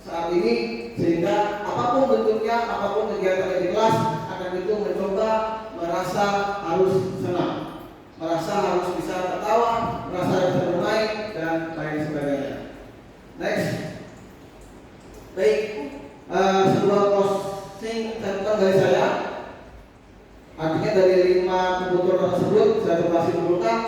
saat ini, sehingga apapun bentuknya, apapun kegiatan di kelas, anak itu mencoba merasa harus senang, merasa harus bisa tertawa, merasa bisa bermain dan lain sebagainya. Next. Baik, sebuah posting catatan dari saya. Artinya dari 5 kebutuhan tersebut saya coba simpulkan,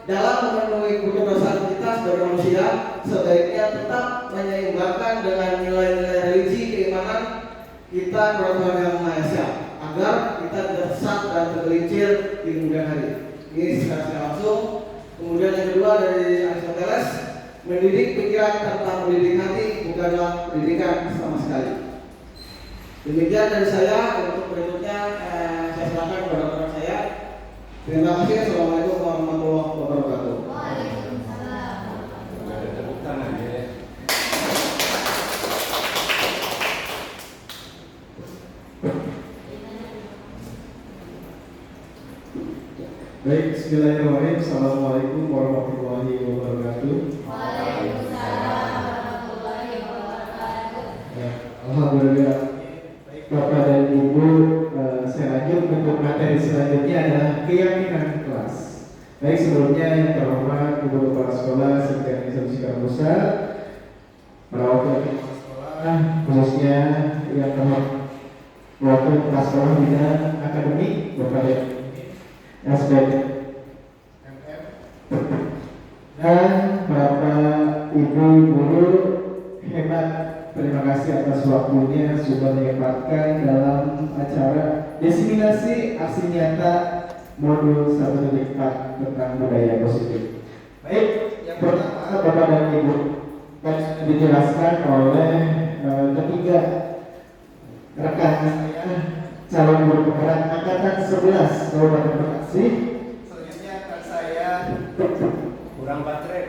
dalam memenuhi kebutuhan dasar kita sebagai manusia, sebaiknya tetap menyeimbangkan dengan nilai-nilai religi keimanan kita kepada Tuhan Yang Maha Esa, agar kita tidak sesat dan tergelincir di kemudian hari. Ini secara langsung. Kemudian yang kedua dari Aristoteles, mendidik pikiran tanpa mendidik hati bukanlah pendidikan sama sekali. Demikian dari saya. Untuk berikutnya saya serahkan kepada rekan saya. Terima kasih. Assalamualaikum warahmatullahi wabarakatuh. Waalaikumsalam. Ada tepuk tangan ya. Baik, bismillahirrahmanirrahim. Assalamualaikum warahmatullahi wabarakatuh. Waalaikumsalam warahmatullahi wabarakatuh. Alhamdulillah. Bapak dan Ibu, saya lanjut untuk materi selanjutnya adalah keyakinan kelas. Baik, sebelumnya yang terhormat Ibu Kepala Sekolah Serta Institusi Kampusnya, para wakil kepala sekolah, khususnya yang terhormat wakil kepala sekolah bidang akademik, Bapak dan aspek MM, dan Bapak Ibu guru hebat. Terima kasih atas waktunya sudah menyempatkan dalam acara diseminasi aksi nyata modul 1.4 tentang budaya positif. Baik, yang pertama Bapak dan Ibu kan sudah dijelaskan oleh ketiga rekan saya calon guru penggerak angkatan 11 Kabupaten Bekasi. Selanjutnya akan saya Kurang baterai.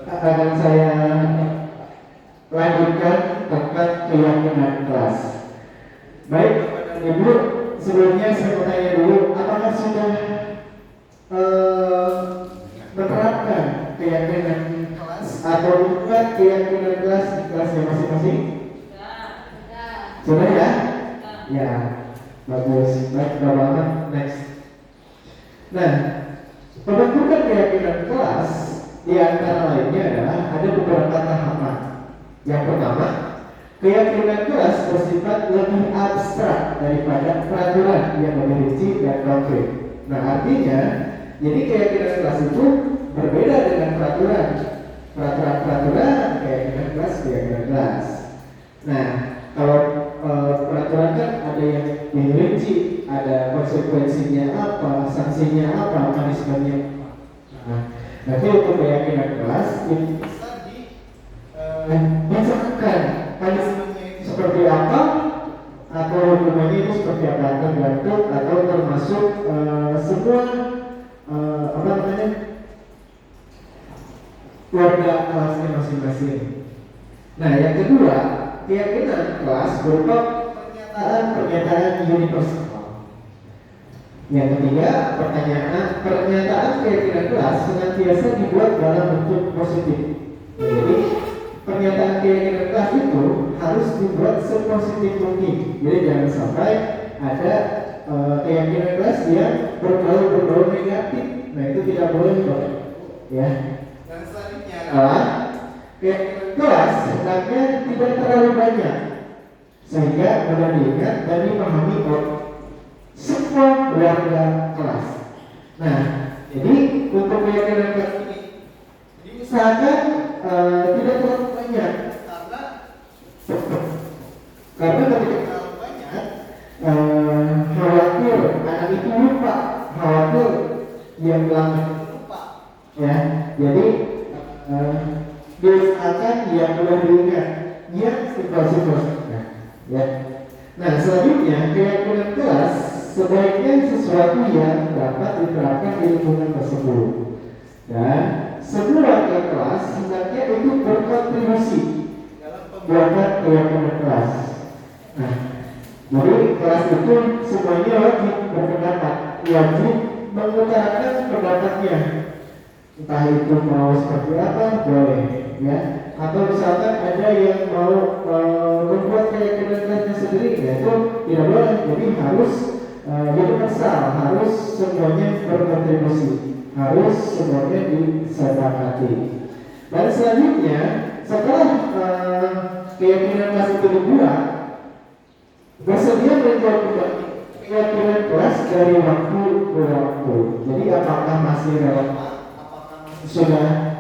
akan saya lanjutkan tentang keyakinan kelas. Baik, Bapak dan Ibu, sebelumnya saya mau tanya dulu, apakah sudah menerapkan keyakinan kelas atau bukan keyakinan kelas di kelasnya masing-masing? Sudah ya? Ya, bagus. Baik, Bapak, next. Nah, pembentukan keyakinan kelas di antara lainnya adalah ada beberapa tahapan. Yang pertama, keyakinan kelas bersifat lebih abstrak daripada peraturan yang lebih rinci dan konkret. Nah, artinya, jadi keyakinan kelas itu berbeda dengan peraturan. Peraturan, keyakinan kelas. Nah, kalau peraturan kan ada yang rinci, ada konsekuensinya apa, sanksinya apa, mekanismenya. Nah, nanti untuk keyakinan kelas ini bisa dijelaskan mekanismenya itu seperti apa atau hukumannya itu seperti apa, tergantung atau termasuk semua keluarga kelasnya masing-masing. Nah, yang kedua, keyakinan kelas berupa pernyataan universal. Yang ketiga, pernyataan keyakinan kelas senantiasa dibuat dalam bentuk positif. Jadi, pernyataan keyakinan kelas itu harus dibuat sepositif mungkin. Jadi jangan sampai ada keyakinan kelas yang berbau negatif. Nah, itu tidak boleh, ya. Dan selanjutnya adalah keyakinan kelas hendaknya tidak terlalu banyak sehingga mudah diingat dan dipahami oleh semua warga kelas. Nah, jadi untuk keyakinan kelas ini diusahakan tidak terlalu banyak karena ketika terlalu banyak khawatir anak itu lupa, khawatir yang belakang lupa, ya. Jadi diusahakan yang mudah diingat, yang situasi-situasinya, ya. Nah, selanjutnya keyakinan kelas sebaiknya sesuatu yang dapat diterapkan di lingkungan tersebut, dan semua warga kelas hendaknya itu berkontribusi dalam pembuatan keyakinan kelas. Nah, jadi kelas itu semuanya wajib berpendapat, wajib mengutarakan pendapatnya. Entah itu mau seperti apa, boleh, ya. Atau misalkan ada yang mau membuat keyakinan kelasnya sendiri, ya itu tidak boleh. Jadi harus universal, harus semuanya berkontribusi, harus semuanya disepakati. Dan selanjutnya, setelah keyakinan kelas itu dibuat, bersedia menjawab keyakinan kelas dari waktu ke waktu. Jadi apakah masih relevan? Sudah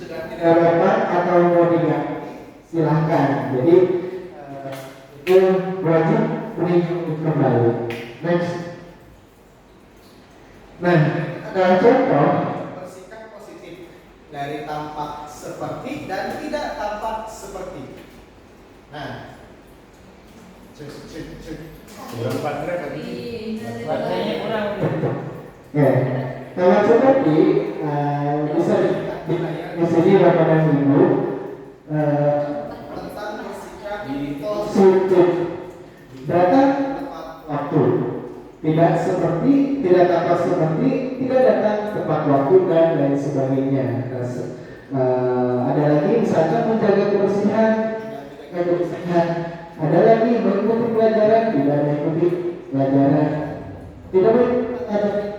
tidak relevan atau mau diganti, silahkan. Jadi itu wajib meninjau kembali. Next. Nah, adalah contoh bersikap positif dari tampak seperti dan tidak tampak seperti. Nah, Kurang baterai tadi. Baterainya kurang. ya. Kalau seperti bisa di sini Bapak dan Ibu tentang bersikap positif datang tepat waktu, tidak tampak seperti, tidak datang tepat waktu dan lain sebagainya. Ada lagi misalkan menjaga kebersihan, ada lagi mengikuti pelajaran, tidak mengikuti pelajaran, tidak mengikuti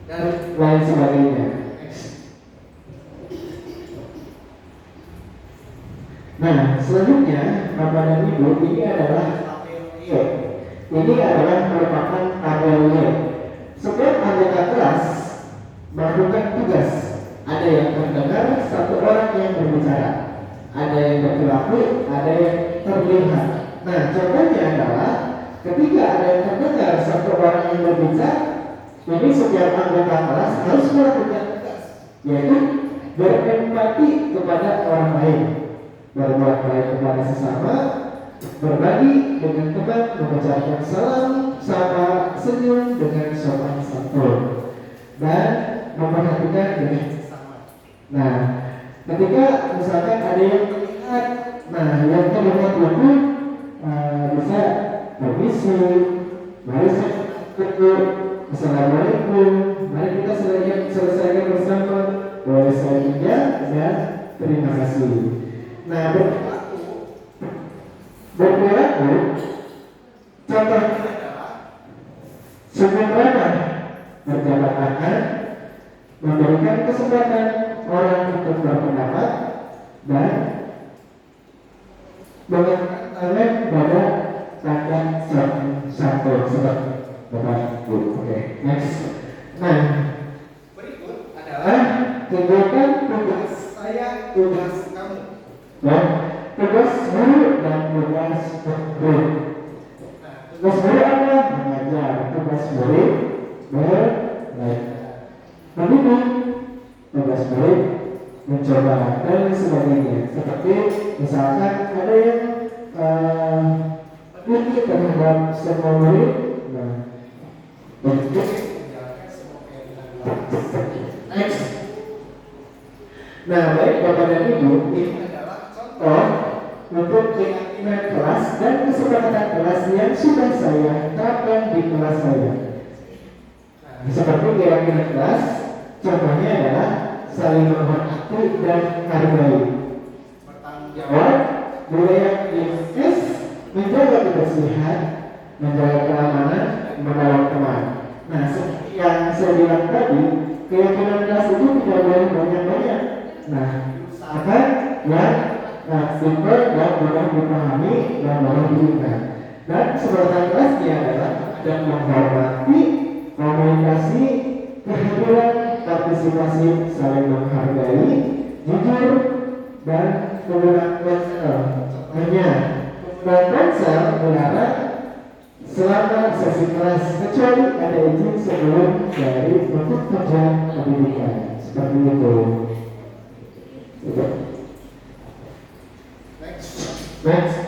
dan lain sebagainya. Nah, selanjutnya Bapak dan Ibu, ini adalah merupakan tabel Y. Setiap anggota kelas melakukan tugas. Ada satu orang yang berbicara. Ada yang berperilaku, ada yang terlihat. Nah, contohnya adalah ketika ada yang terdengar satu orang yang berbicara, ini setiap anggota kelas harus melakukan tugas, yaitu berempati kepada orang lain, berbuat baik kepada sesama, berbagi dengan teman, mengucapkan salam, sapa, senyum dengan sopan santun, dan memperhatikan dengan sesama. Nah, ketika misalkan ada yang terlihat, nah yang terlihat itu bisa permisi, mari saya tutup, assalamualaikum, mari kita selesaikan bersama, boleh saya pinjam, dan terima kasih. Nah, berperilaku contohnya adalah senyum ramah, berjabat tangan, memberikan kesempatan orang untuk berpendapat, dan mengangkat tangan pada tanda satu seperti Bapak Ibu. Oke, next. Nah, berikut adalah kegiatan tugas saya, tugas kamu. Ya, tugas guru dan tugas murid. Nah, tugas guru adalah mengajar, tugas murid belajar, mendidik, tugas murid mencoba dan sebagainya. Seperti misalkan ada yang ini terhadap semua murid, nah, untuk next. Nah, baik Bapak dan Ibu, ini adalah contoh untuk keyakinan kelas dan kesepakatan kelas yang sudah saya terapkan di kelas saya. Nah, seperti keyakinan kelas, contohnya adalah saling menghormati dan hargai, bertanggung jawab, budaya ISS, menjaga kebersihan, menjaga keamanan, menolong teman. Nah, seperti yang saya bilang tadi, keyakinan kelas itu tidak boleh banyak-banyak. Nah, usahakan yang simple dan mudah dipahami dan mudah diingat. Dan sebelum kelasnya adalah ada menghormati, komunikasi, kehadiran, partisipasi, saling menghargai, jujur, dan penggunaan ponsel. Hanya penggunaan ponsel dilarang selama sesi kelas kecuali ada izin sebelum dari untuk kerja pendidikan. Seperti itu. Next.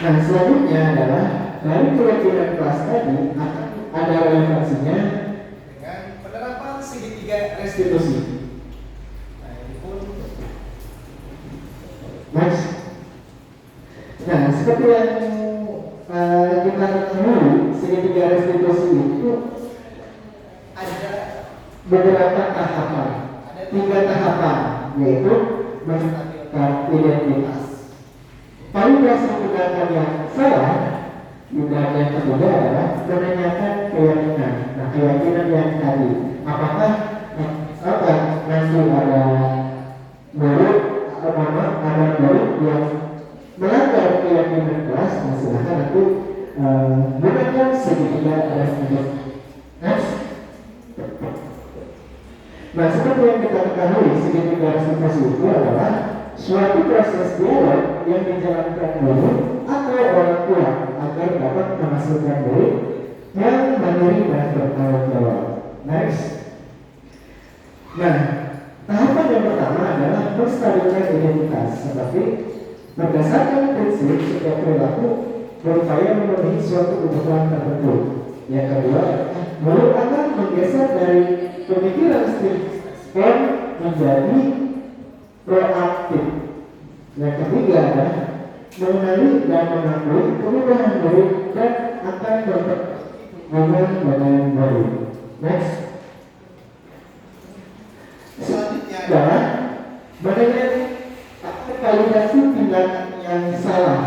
Nah, selanjutnya adalah dari keyakinan kelas tadi akan ada relevansinya dengan penerapan segitiga restitusi. Nah, ini pun next. Nah, seperti yang kita ketahui, segitiga restitusi itu ada beberapa tahapan. Ada 3 tahapan, yaitu menstabilkan identitas, validasi tindakan yang salah, dan yang ketiga adalah menanyakan keyakinan. Nah, keyakinan yang tadi, apakah nanti ada murid ada murid yang melanggar keyakinan kelas, nah silahkan nanti gunakan segitiga restitusi. Next. Nah, seperti yang kita ketahui, segitiga restitusi itu adalah suatu proses dialog yang dijalankan guru atau orang tua agar dapat menghasilkan murid yang mandiri dan bertanggung jawab. Next. Nah, tahapan yang pertama adalah menstabilkan identitas, seperti berdasarkan prinsip setiap perilaku berupaya memenuhi suatu kebutuhan tertentu. Yang kedua, guru akan menggeser dari pemikiran respon menjadi proaktif. Yang ketiga adalah mengenali dan mengakui perubahan murid dan akan berhubungan dengan murid. Next. Selanjutnya adalah mengenai validasi tindakan yang salah.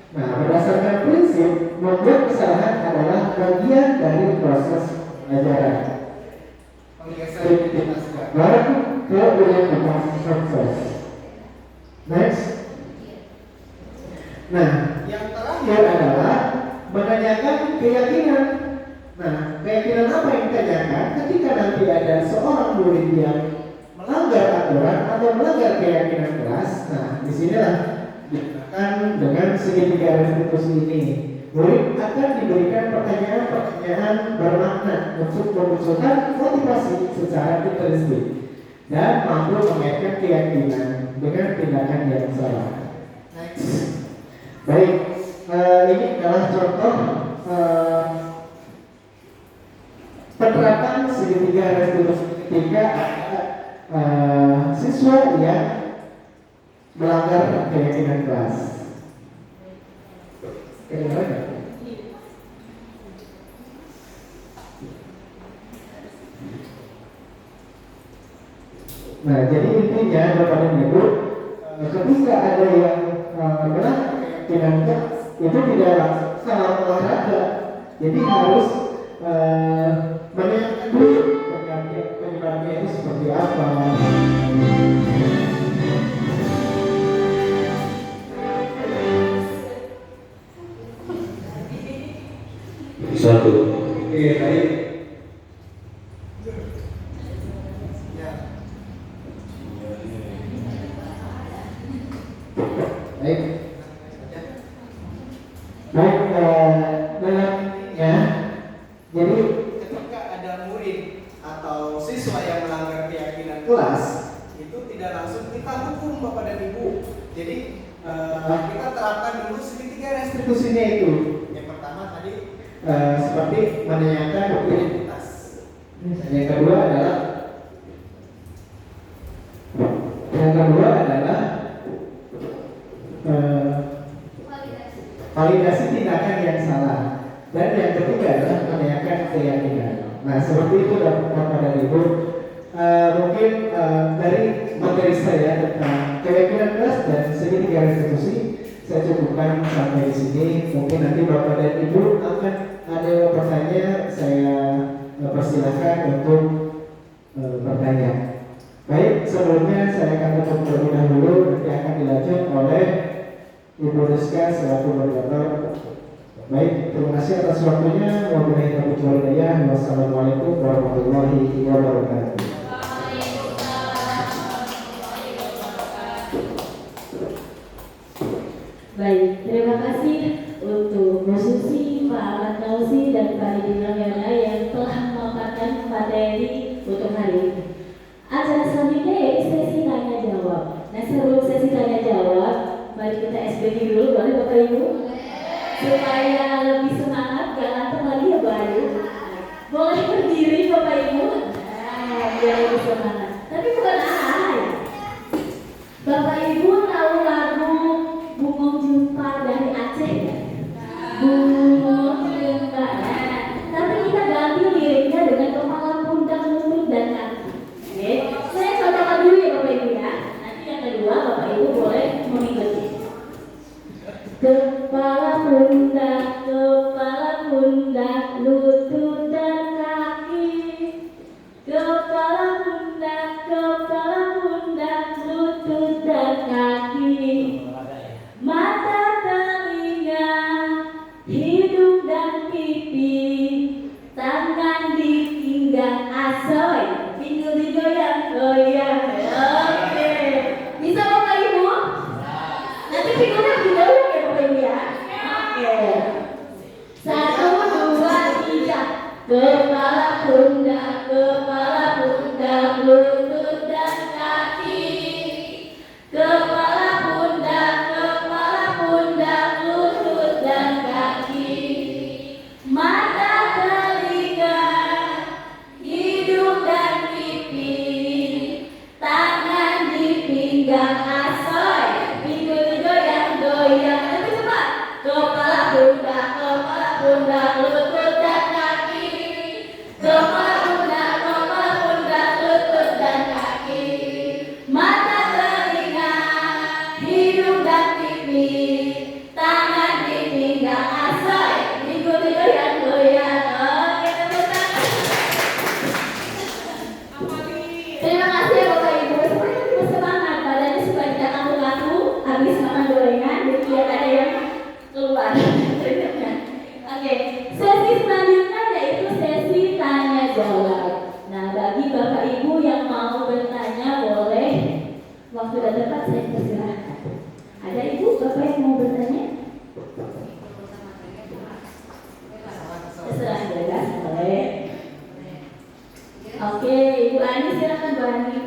Nah, berdasarkan prinsip membuat kesalahan adalah bagian dari proses pelajaran. Menggeser identitas baru ke identitas sukses. Next. Nah, yang terakhir adalah menanyakan keyakinan. Nah, keyakinan apa yang ditanyakan ketika nanti ada seorang murid yang melanggar aturan atau melanggar keyakinan kelas. Nah, disinilah digunakan dengan segitiga restitusi ini. Murid akan diberikan pertanyaan-pertanyaan bermakna untuk memunculkan motivasi secara intrinsik dan mampu mengaitkan keyakinan dengan tindakan yang salah. Next. Baik, ini adalah contoh penerapan segitiga restitusi ketika siswa yang melanggar keyakinan kelas. Nah, jadi intinya Bapak dan Ibu, ketika ada yang melanggar keyakinan kelas, itu tidak langsung salah olahraga. Jadi harus menanyakan dulu penyebabnya itu seperti apa. Satu. Oke, baik. Baik. Baik, ya. Jadi ketika ada murid atau siswa yang melanggar keyakinan kelas, itu tidak langsung kita hukum Bapak dan Ibu. Jadi kita terapkan dulu segitiga restitusinya itu. Yang pertama tadi seperti menanyakan identitas. Yang kedua adalah validasi tindakan yang salah, dan yang ketiga adalah menanyakan keyakinan. Nah, seperti itu Bapak dan Ibu. Mungkin dari materi saya tentang keyakinan kelas dan segitiga restitusi saya cukupkan sampai di sini. Mungkin nanti Bapak dan Ibu akan ada pertanyaan, saya persilahkan untuk bertanya. Baik, sebelumnya saya akan tutup terlebih dahulu, nanti akan dilanjut oleh Ibu Rizka selaku moderator. Baik, terima kasih atas waktunya. Wabillahi taufiq wal hidayah. Wassalamualaikum warahmatullahi wabarakatuh. Baik, terima kasih untuk Bu Susi, Pak Ahmad Nausi, dan Pak Didi Ramayana yang telah memaparkan materi untuk hari ini. Acara selanjutnya yaitu sesi tanya jawab. Nah, sebelum sesi tanya jawab, mari kita SBG dulu, boleh Bapak Ibu? Supaya lebih semangat, gak ngantuk lagi ya Bu Ayu. Boleh berdiri Bapak Ibu? Nah, biar lebih semangat. Tapi bukan ahai. Bapak Ibu tahu lagu Bungong Jumpa dari Aceh ya? Bungong Jumpa. Nah, tapi kita ganti liriknya dengan kepala, pundak, lutut, dan kaki. Oke, saya contohkan dulu ya Bapak Ibu ya. Nanti yang kedua Bapak Ibu boleh mengikuti. Kepala, pundak, lutut, dan kaki. Kepala, pundak, lutut, dan kaki. Mata, telinga, hidung, dan pipi. Tangan di pinggang, asoy. Pinggul digoyang, goyang. Oke, bisa Bapak Ibu? Nanti pinggulnya digoyang ya Bapak Ibu ya. Oke. 1, 2, 3. Kepala, pundak, lutut, dan kaki. Kepala, pundak, lutut, dan kaki. Mata, telinga, hidung, dan pipi. Tangan di pinggang, asoy. Pinggul digoyang-goyang. Lebih cepat. Kepala, pundak, lutut, dan kaki. Kepala, pundak, lutut, dan Oke, Ibu Ani silakan Bu Ani.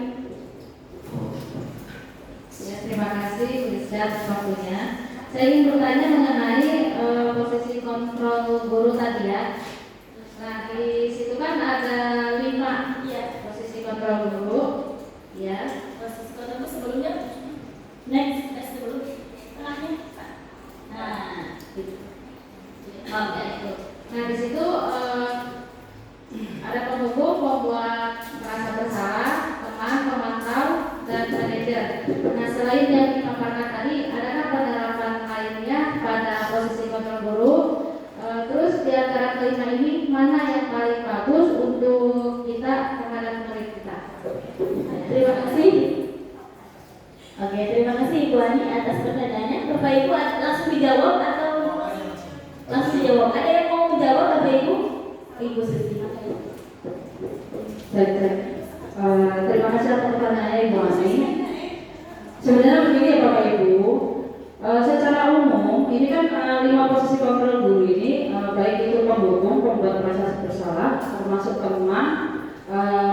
Ya, terima kasih Ustaz waktunya. Saya ingin bertanya mengenai posisi kontrol guru tadi ya. Nah, di situ kan ada 5 Iya. posisi kontrol guru. Ya. Posisi kontrol sebelumnya. Next dulu. Tengahnya. Nah, gitu. Oke. Nah, di situ ada penghukum, pembuat merasa bersalah, teman, pemantau, dan manajer. Nah, selain yang dipaparkan tadi, adakah penerapan lainnya pada posisi kontrol guru? Terus di antara kelima ini mana yang paling bagus untuk kita terhadap murid kita? Terima kasih. Oke, terima kasih Ibu Ani atas pertanyaannya. Bapak Ibu langsung dijawab atau langsung dijawab? Ada yang mau menjawab Bapak Ibu? Ibu Susi. Baik. Terima kasih atas pertanyaannya Ibu Ani. Sebenarnya begini ya Bapak Ibu, secara umum ini kan 5 posisi kontrol guru ini baik itu penghukum, pembuat merasa bersalah, termasuk teman,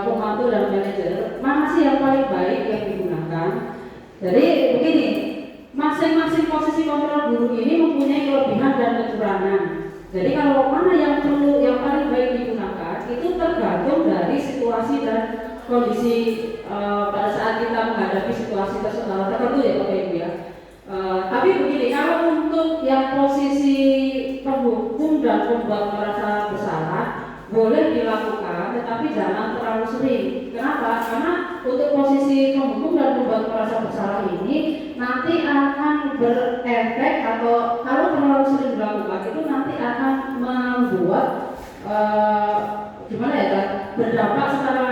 pembantu dan manajer. Mana sih yang paling baik yang digunakan? Jadi begini, masing-masing posisi kontrol guru ini mempunyai kelebihan dan kekurangan. Jadi kalau mana yang perlu, yang paling baik digunakan itu tergantung dari situasi dan kondisi pada saat kita menghadapi situasi tertentu ya Bapak Ibu ya. Tapi begini, kalau untuk yang posisi penghukum dan pembuat merasa bersalah boleh dilakukan, tetapi jangan terlalu sering. Kenapa? Karena untuk posisi penghukum dan pembuat merasa bersalah ini nanti akan berefek, atau kalau terlalu sering dilakukan itu nanti akan membuat gimana ya, berdampak secara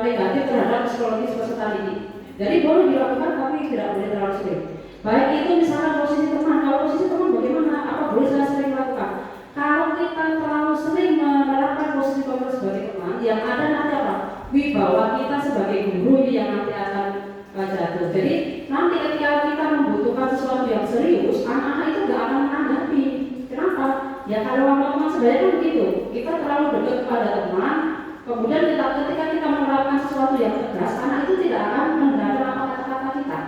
negatif terhadap psikologis peserta didik. Jadi boleh dilakukan tapi tidak boleh terlalu sering. Baik itu misalnya posisi teman, kalau posisi teman bagaimana? Apa boleh saya sering lakukan? Kalau kita terlalu sering menerapkan posisi kontrol sebagai teman, yang ada nanti apa? Wibawa kita sebagai guru ini yang nanti akan jatuh. Jadi nanti ketika kita membutuhkan sesuatu yang serius, anak-anak itu nggak akan menanggapi. Kenapa? Ya kalau teman sebenarnya kan begitu. Kita terlalu dekat kepada teman, kemudian ketika kita menerapkan sesuatu yang tegas, anak itu tidak akan mendengar apa kata-kata kita.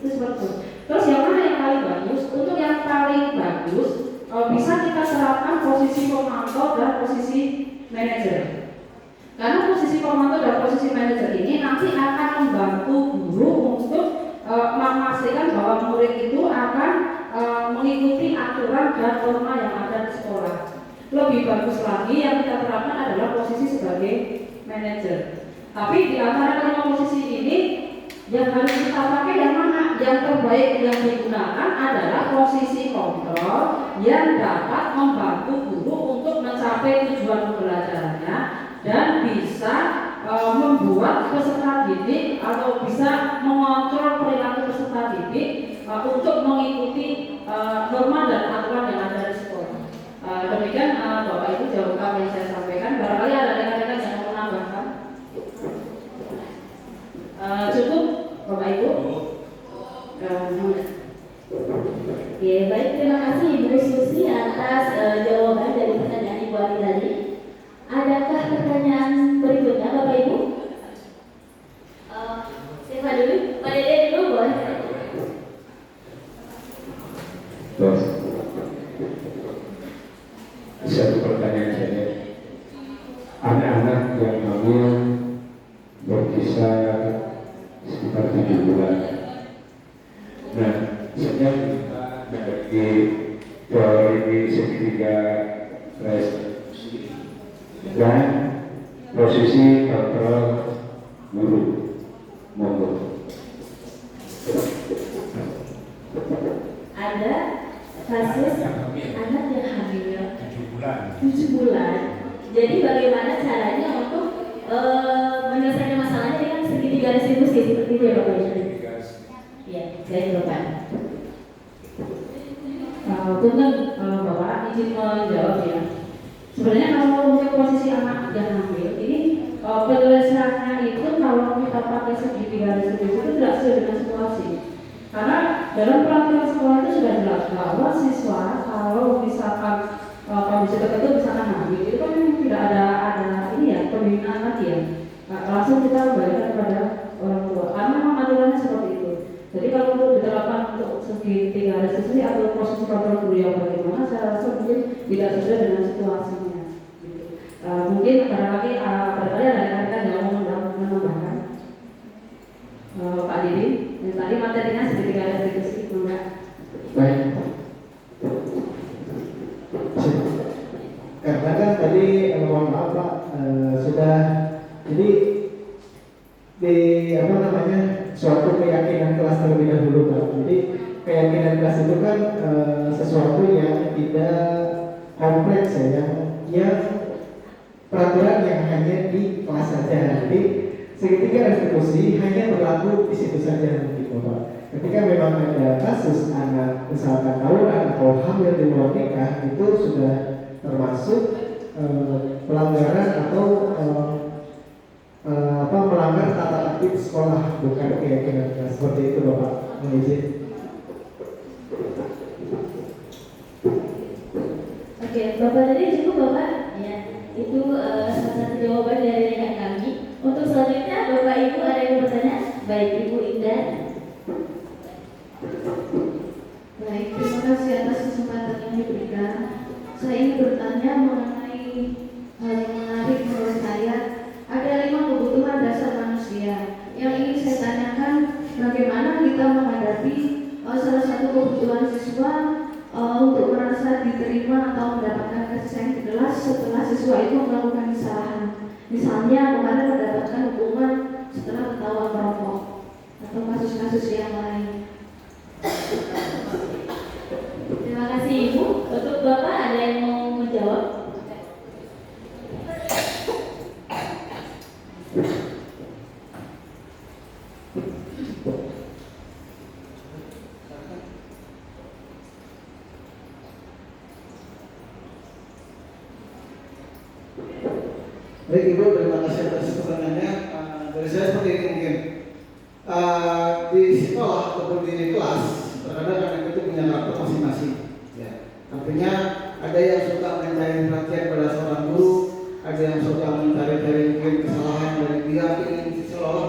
Itu seperti itu. Terus yang mana yang paling bagus? Untuk yang paling bagus bisa kita terapkan posisi pemantau dan posisi manajer. Karena posisi pemantau dan posisi manajer ini nanti akan membantu guru untuk memastikan bahwa murid itu akan mengikuti aturan dan norma yang ada di sekolah. Lebih bagus lagi yang kita terapkan adalah posisi sebagai manajer. Tapi di antara kelima posisi ini yang harus kita pakai yang mana? Yang terbaik yang digunakan adalah posisi kontrol yang dapat membantu guru untuk mencapai tujuan pembelajarannya dan bisa membuat peserta didik atau bisa mengontrol perilaku peserta didik untuk mengikuti norma dan aturan yang ada di sekolah. Demikian Bapak Ibu jawaban yang saya sampaikan. Barangkali ada rekan-rekan yang mau menambahkan. Cukup Bapak Ibu. Oke, baik, terima kasih Ibu Susi atas jawaban dari pertanyaan Ibu Ani tadi. Adakah pertanyaan berikutnya Bapak Ibu? Siapa dulu? Pak Dede dulu boleh? Terus satu pertanyaan saja. Anak-anak yang hamil berkisar sekitar 7 bulan. Nah, sejak kita dari teori segitiga restitusi dan posisi kontrol guru, monggo. Ada kasus anak yang hamil 7 bulan. Jadi bagaimana caranya untuk menyelesaikan masalahnya dengan segitiga restitusi seperti itu ya Bapak Ibu? Ya, saya jawabkan. Punten Bapak izin menjawab ya. Sebenarnya kalau untuk posisi anak yang hamil ini penyelesaiannya itu kalau kita pakai segitiga restitusi itu tidak sesuai dengan situasi. Karena dalam peraturan sekolah itu sudah jelas bahwa siswa kalau misalkan kondisi tertentu misalkan hamil itu kan tidak ada ini ya pembinaan tadi ya. saya rasa mungkin tidak sesuai dengan situasinya. Gitu. Mungkin barangkali ada rekan-rekan yang mau menambahkan. Pak Didi, tadi materinya sedikit ada diskusi, enggak? Baik. Karena kan tadi mohon maaf Pak, sudah jadi di suatu keyakinan kelas terlebih dahulu Pak. Jadi keyakinan kelas itu kan sesuatu yang tidak kompleks ya, yang peraturan yang hanya di kelas saja. Jadi seketika restitusi hanya berlaku di situ saja gitu Pak. Ketika memang ada kasus anak misalkan tawuran atau hamil di luar nikah, itu sudah termasuk pelanggaran atau melanggar tata tertib sekolah, bukan keyakinan kelas. Seperti itu Bapak, mohon izin. Oke, Bapak tadi cukup Bapak? Ya, itu salah satu jawaban dari rekan kami. Untuk selanjutnya, Bapak Ibu ada yang bertanya? Baik, Ibu Indah. Baik, terima kasih atas kesempatan yang diberikan. Saya ingin bertanya mengenai hal yang menarik menurut saya. Ada 5 kebutuhan dasar manusia. Yang ingin saya tanyakan, bagaimana kita menghadapi salah satu kebutuhan siswa untuk merasa diterima atau mendapatkan kasih sayang di kelas setelah siswa itu melakukan kesalahan. Misalnya kemarin mendapatkan hukuman setelah ketahuan merokok atau kasus-kasus yang lain. Terima kasih Ibu. Untuk Bapak ada yang mau menjawab? Baik Ibu, terima kasih atas pertanyaannya. Dari saya seperti ini mungkin di sekolah ataupun di kelas terkadang anak itu punya karakter masing-masing. Ya. Artinya ada yang suka mencari perhatian pada seorang guru, ada yang suka mencari-cari mungkin kesalahan dari dia, ingin seolah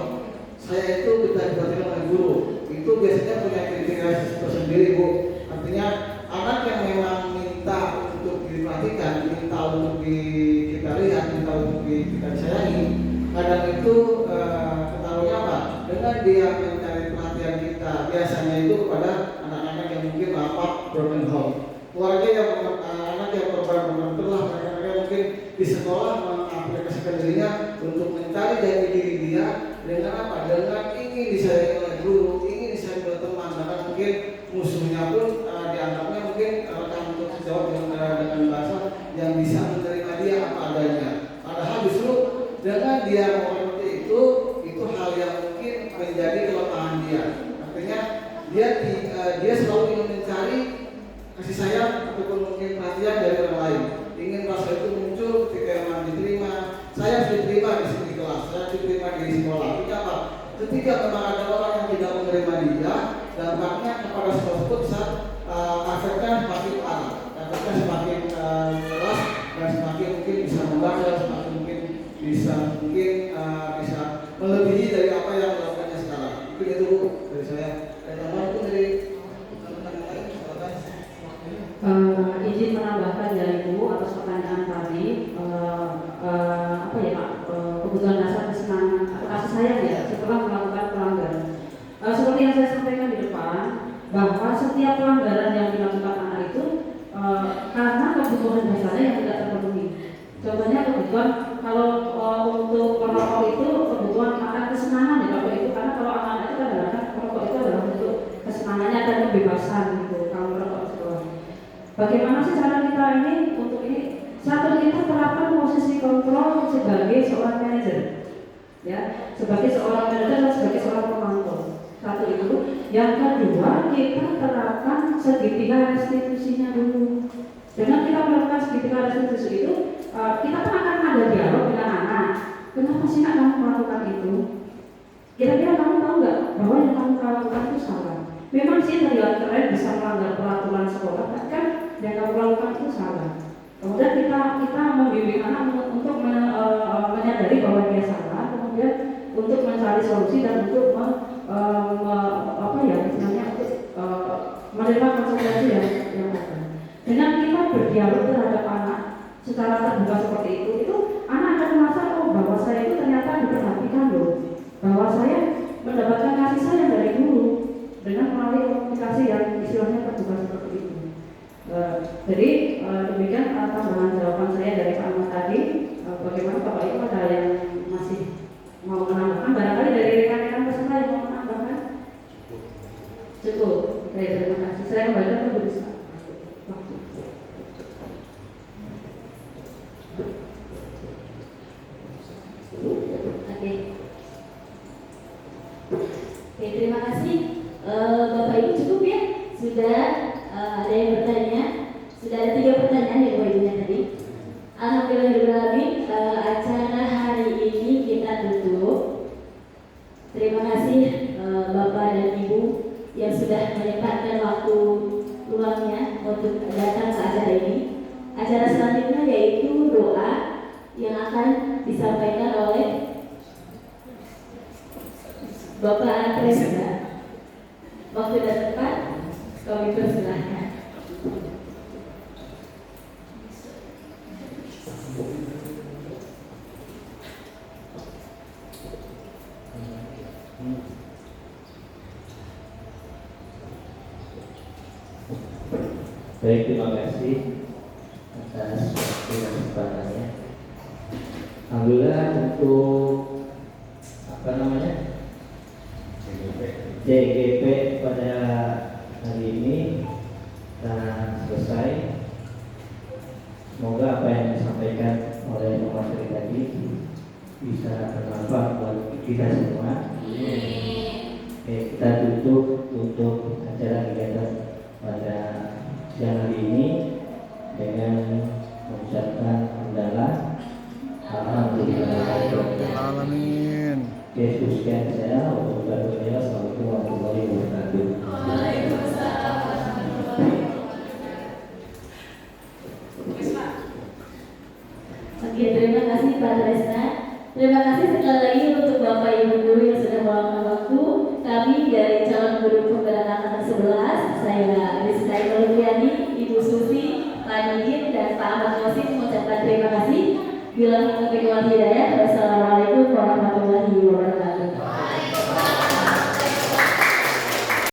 saya itu kita diperhatikan oleh guru. Itu biasanya punya kriteria tersendiri Bu. Artinya anak yang memang minta untuk diperhatikan, minta untuk kita lihat, minta untuk kita sayangi, kadang itu ketahuinya apa? Dengan dia mencari perhatian kita, biasanya itu kepada anak-anak yang mungkin lapak broken home, keluarga yang anak yang korban telah mereka mungkin di sekolah mengaplikasikan dirinya untuk mencari jati diri dia dengan apa? Dengan ingin disayangi oleh guru, ingin disayangi oleh teman, bahkan mungkin musuhnya pun dianggapnya mungkin rekam untuk menjawab dengan bahasa yang bisa menerima dia apa adanya. Padahal justru dengan dia seperti itu hal yang mungkin menjadi kelemahan dia. Artinya dia selalu ingin mencari kasih sayang ataupun mungkin perhatian dari orang lain. Ingin rasa itu muncul ketika memang diterima. Saya diterima di sini kelas, saya diterima di sekolah. Ini apa? Ketika memang ada orang yang tidak menerima dia, dampaknya kepada sekolah tersebut bisa efeknya semakin parah, efeknya semakin keras dan semakin mungkin bisa membaca, semakin mungkin bisa melebihi dari apa yang dilakukannya sekarang. Mungkin itu Bu dari saya. Dan tambah itu dari teman-teman lain, silakan. Izin menambahkan dari Ibu atas pertanyaan tadi, kebutuhan dasar kesenangan atau kasih sayang ya setelah melakukan pelanggaran. Seperti yang saya sampaikan di depan, bahwa setiap pelanggaran yang dilakukan anak itu karena kebutuhan dasarnya yang tidak terpenuhi. Contohnya kebutuhan kalau untuk merokok itu kebutuhan akan kesenangan ya kalau itu, karena kalau anak itu adalah merokok itu adalah untuk kesenangannya dan kebebasan gitu kalau merokok itu. Bagaimana sih cara kita ini untuk ini? Satu, kita terapkan posisi kontrol sebagai seorang manajer, ya, sebagai seorang manajer dan sebagai seorang pemantau. Satu itu. Yang kedua, kita terapkan segitiga restitusinya dulu. Dengan kita melakukan segitiga restitusi itu, kita kan akan ada dialog dengan anak. Kenapa sih nak kamu melakukan itu? Kira-kira kamu tahu nggak bahwa yang kamu lakukan itu salah? Memang sih terlihat keren bisa melanggar peraturan sekolah, kan yang kamu lakukan itu salah. Kemudian kita membimbing anak untuk menyadari bahwa dia salah, kemudian untuk mencari solusi dan untuk menerima konsekuensi yang ada. Dengan kita dialog terhadap anak secara terbuka seperti itu anak akan merasa bahwa saya itu ternyata diperhatikan loh, bahwa saya mendapatkan kasih sayang dari guru dengan melalui komunikasi yang istilahnya terbuka seperti itu. Jadi demikian tambahan jawaban saya dari Pak Ahmad tadi. Bagaimana Bapak Ibu ada yang masih mau menambahkan? Barangkali dari rekan-rekan peserta yang mau menambahkan? Cukup. Baik, terima kasih. Saya kembalikan ke Bu Risma. Oke, terima kasih. Bapak Ibu cukup ya? Sudah ada yang bertanya? Sudah ada 3 pertanyaan ya Bapak Ibunya tadi. Alhamdulillahirrahmanirrahim, acara hari ini kita tutup. Terima kasih Bapak dan Ibu yang sudah menyempatkan waktu luangnya untuk datang ke acara ini. Acara selanjutnya yaitu doa yang akan disampaikan oleh Bapak Presiden. Waktu dan tempat kami persilahkan. Baik, terima kasih atas kesempatannya. Alhamdulillah untuk JGP pada hari ini telah selesai. Semoga apa yang disampaikan oleh Pak Menteri tadi bisa bermanfaat buat kita semua. Oke, kita tutup acara kegiatan pada siang hari ini dengan mengucapkan hamdalah alhamdulillah. Amin. Oke, sekian saya. Assalamualaikum warahmatullahi wabarakatuh. Oke, terima kasih Pak Tresna. Terima kasih sekali lagi untuk Bapak Ibu guru yang sudah meluangkan waktu. Kami dari calon guru pembinaan angkatan 11, saya Rizka Iqbaluliani, Ibu Susi, Pak Nidin, dan Pak Ahmad Yosin mengucapkan terima kasih. Bila mengucapkan hidayah.